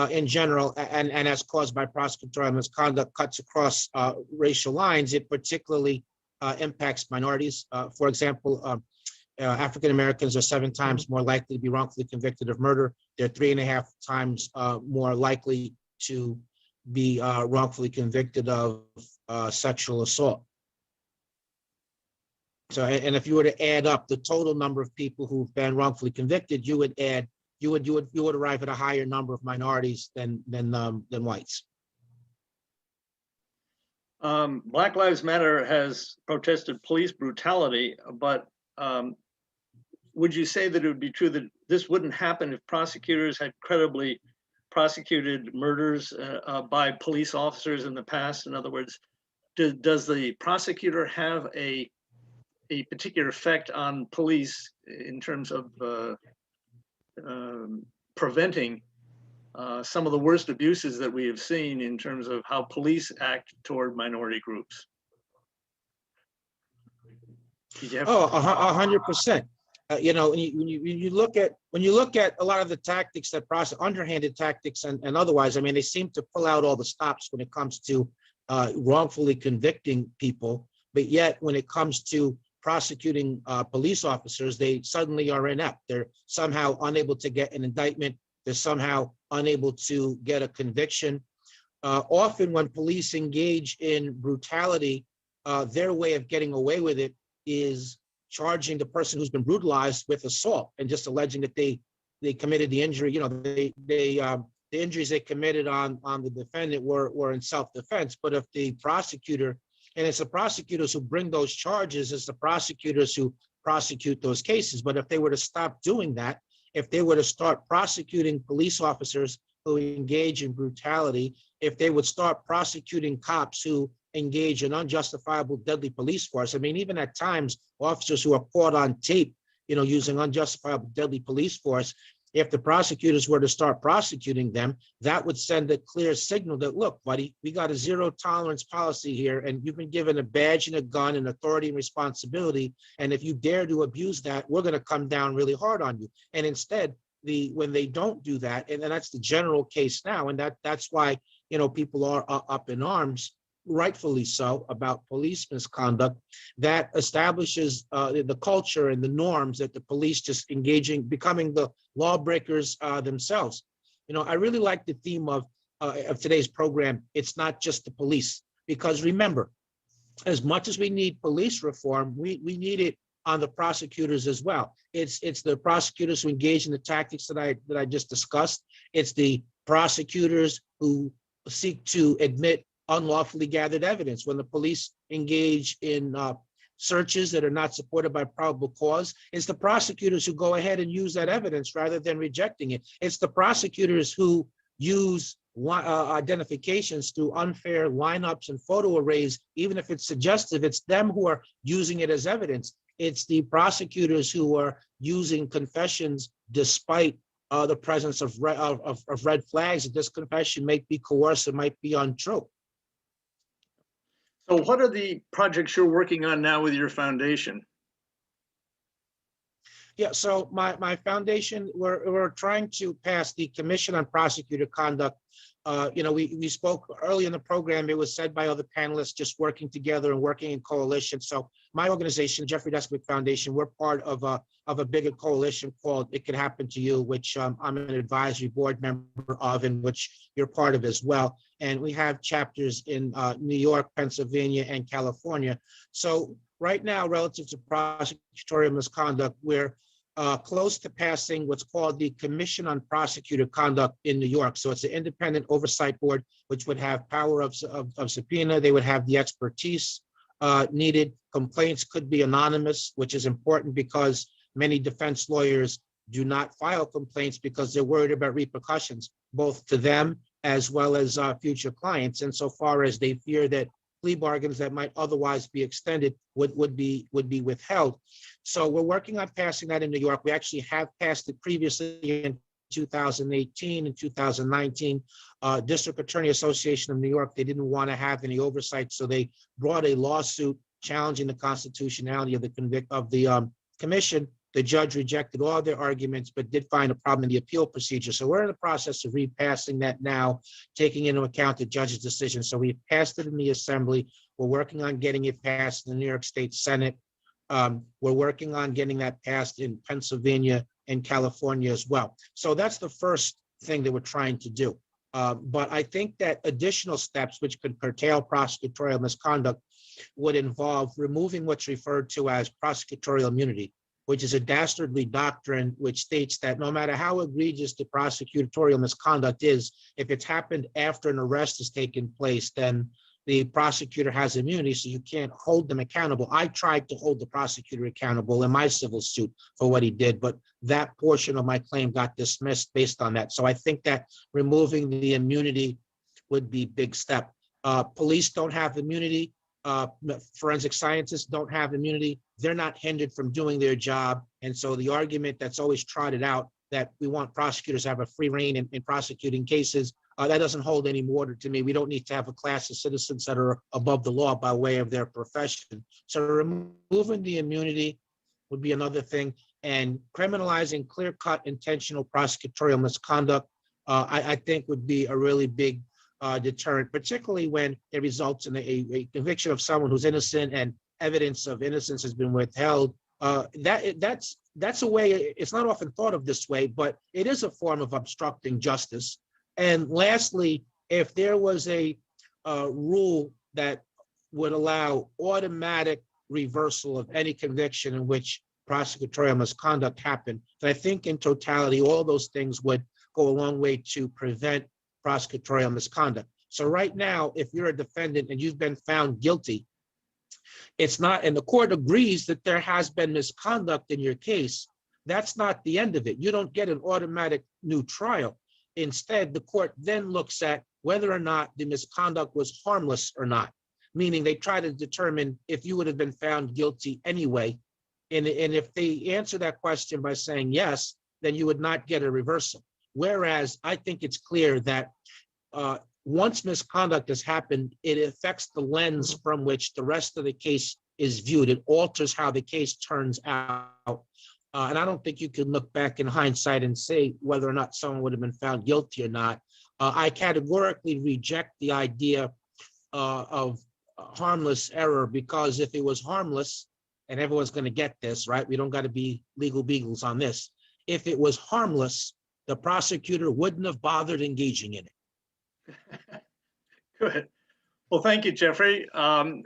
in general and as caused by prosecutorial misconduct cuts across racial lines, it particularly impacts minorities. For example, African Americans are 7 times more likely to be wrongfully convicted of murder. They're 3.5 times more likely to be wrongfully convicted of sexual assault. So, and if you were to add up the total number of people who've been wrongfully convicted, you would arrive at a higher number of minorities than whites. Black Lives Matter has protested police brutality, but would you say that it would be true that this wouldn't happen if prosecutors had credibly prosecuted murders by police officers in the past? In other words, does the prosecutor have a particular effect on police in terms of preventing some of the worst abuses that we have seen in terms of how police act toward minority groups? 100%. When you look at a lot of the tactics that underhanded tactics and otherwise, I mean, they seem to pull out all the stops when it comes to wrongfully convicting people, but yet when it comes to prosecuting police officers, they suddenly are inept. They're somehow unable to get an indictment. They're somehow unable to get a conviction. Often when police engage in brutality, their way of getting away with it is charging the person who's been brutalized with assault and just alleging that they committed the injury. The injuries they committed on the defendant were in self-defense. But if the prosecutor, and it's the prosecutors who bring those charges, it's the prosecutors who prosecute those cases. But if they were to stop doing that, if they were to start prosecuting police officers who engage in brutality, if they would start prosecuting cops who engage in unjustifiable deadly police force. I mean, even at times, officers who are caught on tape, using unjustifiable deadly police force, if the prosecutors were to start prosecuting them, that would send a clear signal that, look, buddy, we got a zero tolerance policy here, and you've been given a badge and a gun and authority and responsibility. And if you dare to abuse that, we're going to come down really hard on you. And instead, when they don't do that, and that's the general case now, and that's why, people are up in arms, rightfully so, about police misconduct, that establishes the culture and the norms that the police just becoming the lawbreakers themselves. I really like the theme of today's program. It's not just the police, because remember, as much as we need police reform, we need it on the prosecutors as well. It's the prosecutors who engage in the tactics that I just discussed. It's the prosecutors who seek to admit unlawfully gathered evidence. When the police engage in searches that are not supported by probable cause, it's the prosecutors who go ahead and use that evidence rather than rejecting it. It's the prosecutors who use identifications through unfair lineups and photo arrays, even if it's suggestive. It's them who are using it as evidence. It's the prosecutors who are using confessions despite the presence of red flags that this confession might be coerced, it might be untrue. So what are the projects you're working on now with your foundation? Yeah, so my foundation, we're trying to pass the Commission on Prosecutor Conduct. We spoke early in the program, it was said by other panelists, just working together and working in coalition. So my organization, Jeffrey Deskovic Foundation, we're part of a bigger coalition called It Could Happen to You, which I'm an advisory board member of, and which you're part of as well. And we have chapters in New York, Pennsylvania, and California. So right now, relative to prosecutorial misconduct, we're close to passing what's called the Commission on Prosecutor Conduct in New York. So it's an independent oversight board, which would have power of subpoena. They would have the expertise needed. Complaints could be anonymous, which is important because many defense lawyers do not file complaints because they're worried about repercussions, both to them as well as future clients. And so far as they fear that plea bargains that might otherwise be extended would be withheld. So we're working on passing that in New York. We actually have passed it previously in 2018 and 2019. District Attorney Association of New York, they didn't want to have any oversight, so they brought a lawsuit challenging the constitutionality of the commission. The judge rejected all their arguments, but did find a problem in the appeal procedure. So we're in the process of repassing that now, taking into account the judge's decision. So we passed it in the Assembly. We're working on getting it passed in the New York State Senate. We're working on getting that passed in Pennsylvania and California as well. So that's the first thing that we're trying to do. But I think that additional steps which could curtail prosecutorial misconduct would involve removing what's referred to as prosecutorial immunity, which is a dastardly doctrine which states that no matter how egregious the prosecutorial misconduct is, if it's happened after an arrest has taken place, then the prosecutor has immunity, so you can't hold them accountable. I tried to hold the prosecutor accountable in my civil suit for what he did, but that portion of my claim got dismissed based on that. So I think that removing the immunity would be a big step. Police don't have immunity. Forensic scientists don't have immunity. They're not hindered from doing their job. And so the argument that's always trotted out that we want prosecutors to have a free rein in prosecuting cases, that doesn't hold any water to me. We don't need to have a class of citizens that are above the law by way of their profession. So removing the immunity would be another thing, and criminalizing clear-cut intentional prosecutorial misconduct, I think would be a really big deterrent, particularly when it results in a conviction of someone who's innocent and evidence of innocence has been withheld. That's a way, it's not often thought of this way, but it is a form of obstructing justice. And lastly, if there was a rule that would allow automatic reversal of any conviction in which prosecutorial misconduct happened, then I think in totality, all those things would go a long way to prevent prosecutorial misconduct. So right now, if you're a defendant and you've been found guilty, it's not, and the court agrees that there has been misconduct in your case, that's not the end of it. You don't get an automatic new trial. Instead, the court then looks at whether or not the misconduct was harmless or not, meaning they try to determine if you would have been found guilty anyway. And if they answer that question by saying yes, then you would not get a reversal. Whereas I think it's clear that once misconduct has happened, it affects the lens from which the rest of the case is viewed. It alters how the case turns out. And I don't think you can look back in hindsight and say whether or not someone would have been found guilty or not. I categorically reject the idea of harmless error, because if it was harmless, and everyone's going to get this, right? We don't got to be legal beagles on this. If it was harmless, the prosecutor wouldn't have bothered engaging in it. Good. Well, thank you, Jeffrey. Alan,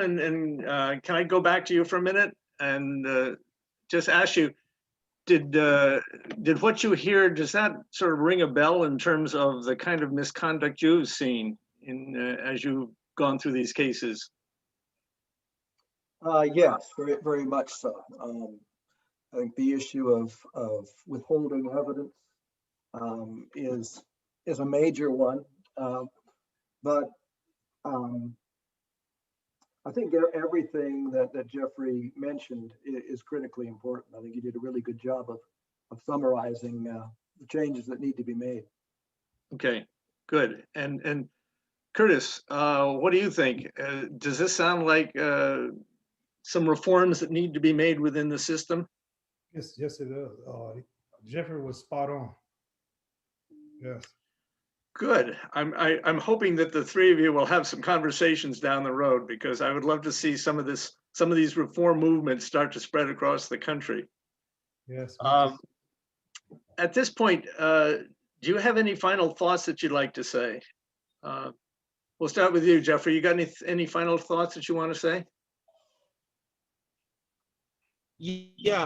and can I go back to you for a minute and just ask you, did what you hear, does that sort of ring a bell in terms of the kind of misconduct you've seen in as you've gone through these cases? Yes, very, very much so. I think the issue of withholding evidence is a major one, but I think everything that Jeffrey mentioned is critically important. I think you did a really good job of summarizing the changes that need to be made. Okay, good. And Curtis, what do you think? Does this sound like some reforms that need to be made within the system? Yes, yes, it does. Jeffrey was spot on. Yes. Good. I'm hoping that the three of you will have some conversations down the road, because I would love to see some of these reform movements start to spread across the country. Yes. At this point, do you have any final thoughts that you'd like to say? We'll start with you, Jeffrey. You got any final thoughts that you want to say? Yeah,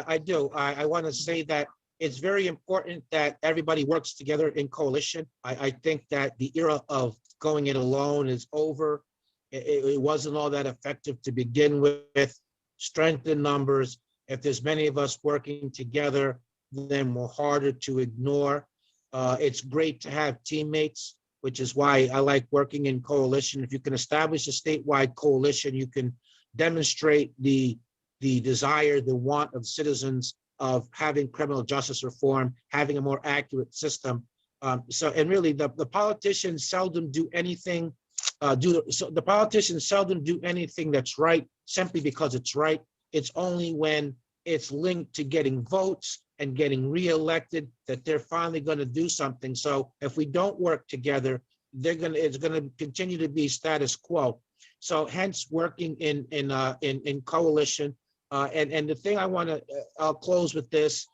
I do. I want to say that it's very important that everybody works together in coalition. I think that the era of going it alone is over. It wasn't all that effective to begin with. Strength in numbers. If there's many of us working together, then we're harder to ignore. It's great to have teammates, which is why I like working in coalition. If you can establish a statewide coalition, you can demonstrate the desire, the want of citizens of having criminal justice reform, having a more accurate system. And really, the politicians seldom do anything. The politicians seldom do anything that's right simply because it's right. It's only when it's linked to getting votes and getting reelected that they're finally going to do something. So if we don't work together, it's going to continue to be status quo. So hence working in coalition. And the thing I want to, I'll close with this.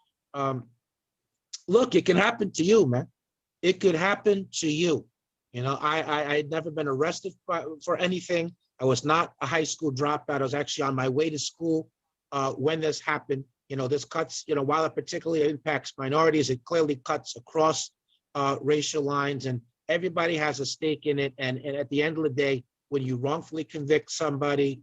Look, it can happen to you, man. It could happen to you. You know, I'd never been arrested for anything. I was not a high school dropout. I was actually on my way to school when this happened. You know, this cuts, you know, while it particularly impacts minorities, it clearly cuts across racial lines, and everybody has a stake in it. And at the end of the day, when you wrongfully convict somebody,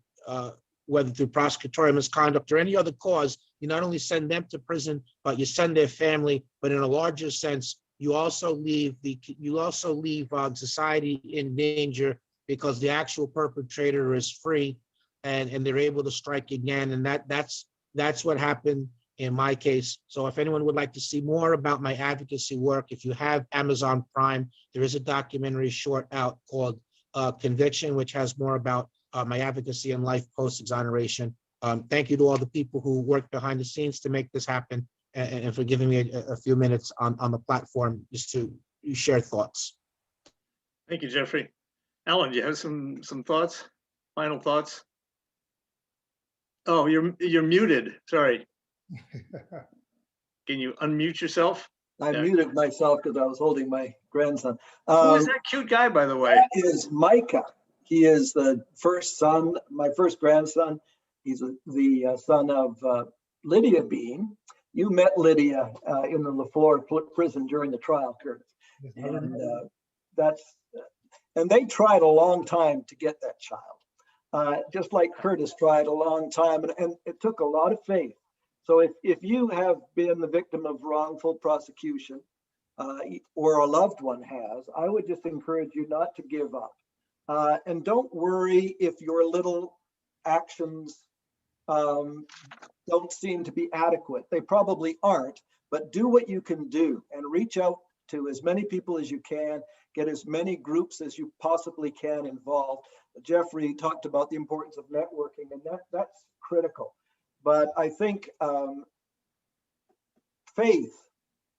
whether through prosecutorial misconduct or any other cause, you not only send them to prison, but you send their family. But in a larger sense, you also leave society in danger, because the actual perpetrator is free, and they're able to strike again. And that's what happened in my case. So if anyone would like to see more about my advocacy work, if you have Amazon Prime, there is a documentary short out called Conviction, which has more about my advocacy and life post-exoneration. Thank you to all the people who worked behind the scenes to make this happen, and for giving me a few minutes on the platform just to share thoughts. Thank you, Jeffrey. Alan, do you have some thoughts? Final thoughts? Oh, you're muted. Sorry. Can you unmute yourself? I muted myself because I was holding my grandson. Who is that cute guy, by the way? That is Micah. He is the first son, my first grandson. He's the son of Lydia Bean. You met Lydia in the LaFleur prison during the trial, Curtis. And they tried a long time to get that child, just like Curtis tried a long time, and it took a lot of faith. So if you have been the victim of wrongful prosecution, or a loved one has, I would just encourage you not to give up. And don't worry if your little actions don't seem to be adequate. They probably aren't, but do what you can do and reach out to as many people as you can, get as many groups as you possibly can involved. Jeffrey talked about the importance of networking, and that's critical. But I think faith,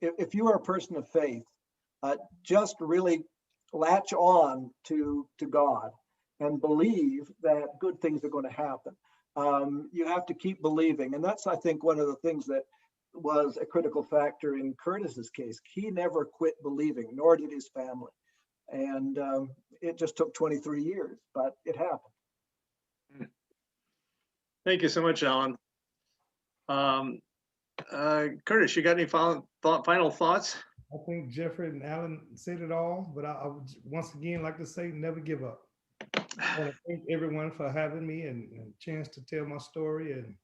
if you are a person of faith, just really latch on to God and believe that good things are going to happen. You have to keep believing. And that's, I think, one of the things that was a critical factor in Curtis's case. He never quit believing, nor did his family. And it just took 23 years, but it happened. Thank you so much, Alan. Curtis, you got any final thoughts? I think Jeffrey and Alan said it all, but I would once again like to say, never give up. I want to thank everyone for having me and a chance to tell my story, and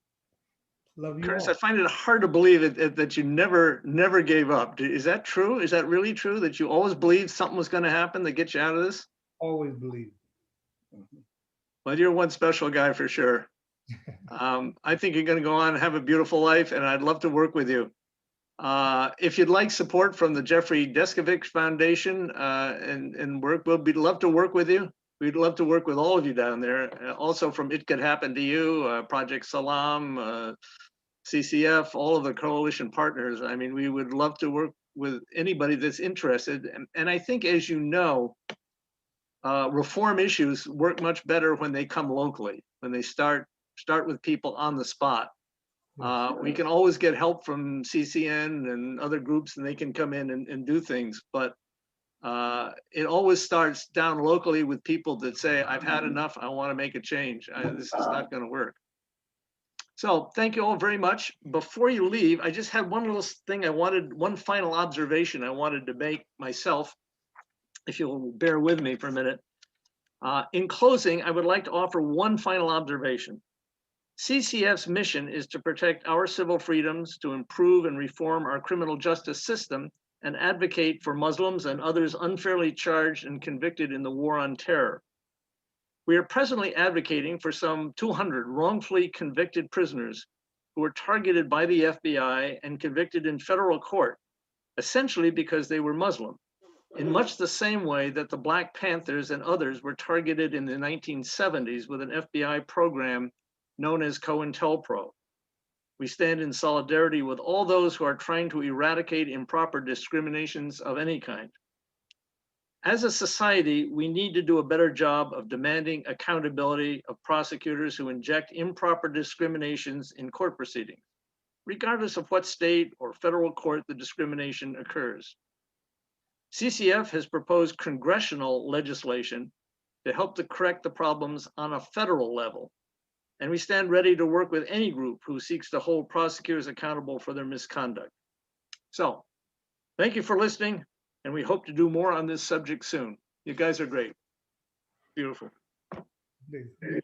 love you Curtis, all. I find it hard to believe that you never gave up. Is that true? Is that really true, that you always believed something was going to happen to get you out of this? Always believe. Well, you're one special guy for sure. I think you're going to go on and have a beautiful life, and I'd love to work with you. If you'd like support from the Jeffrey Descovich Foundation and work, we'd love to work with you. We'd love to work with all of you down there. Also from It Could Happen to You, Project Salam, CCF, all of the coalition partners. I mean, we would love to work with anybody that's interested. And I think, as you know, reform issues work much better when they come locally, when they start with people on the spot. We can always get help from CCN and other groups, and they can come in and do things. But it always starts down locally with people that say, I've had enough, I want to make a change. This is not going to work. So thank you all very much. Before you leave, I just had one little thing one final observation I wanted to make myself, if you'll bear with me for a minute. In closing, I would like to offer one final observation. CCF's mission is to protect our civil freedoms, to improve and reform our criminal justice system, and advocate for Muslims and others unfairly charged and convicted in the war on terror. We are presently advocating for some 200 wrongfully convicted prisoners who were targeted by the FBI and convicted in federal court, essentially because they were Muslim, in much the same way that the Black Panthers and others were targeted in the 1970s with an FBI program known as COINTELPRO. We stand in solidarity with all those who are trying to eradicate improper discriminations of any kind. As a society, we need to do a better job of demanding accountability of prosecutors who inject improper discriminations in court proceedings, regardless of what state or federal court the discrimination occurs. CCF has proposed congressional legislation to help to correct the problems on a federal level, and we stand ready to work with any group who seeks to hold prosecutors accountable for their misconduct. So, thank you for listening, and we hope to do more on this subject soon. You guys are great. Beautiful. Please.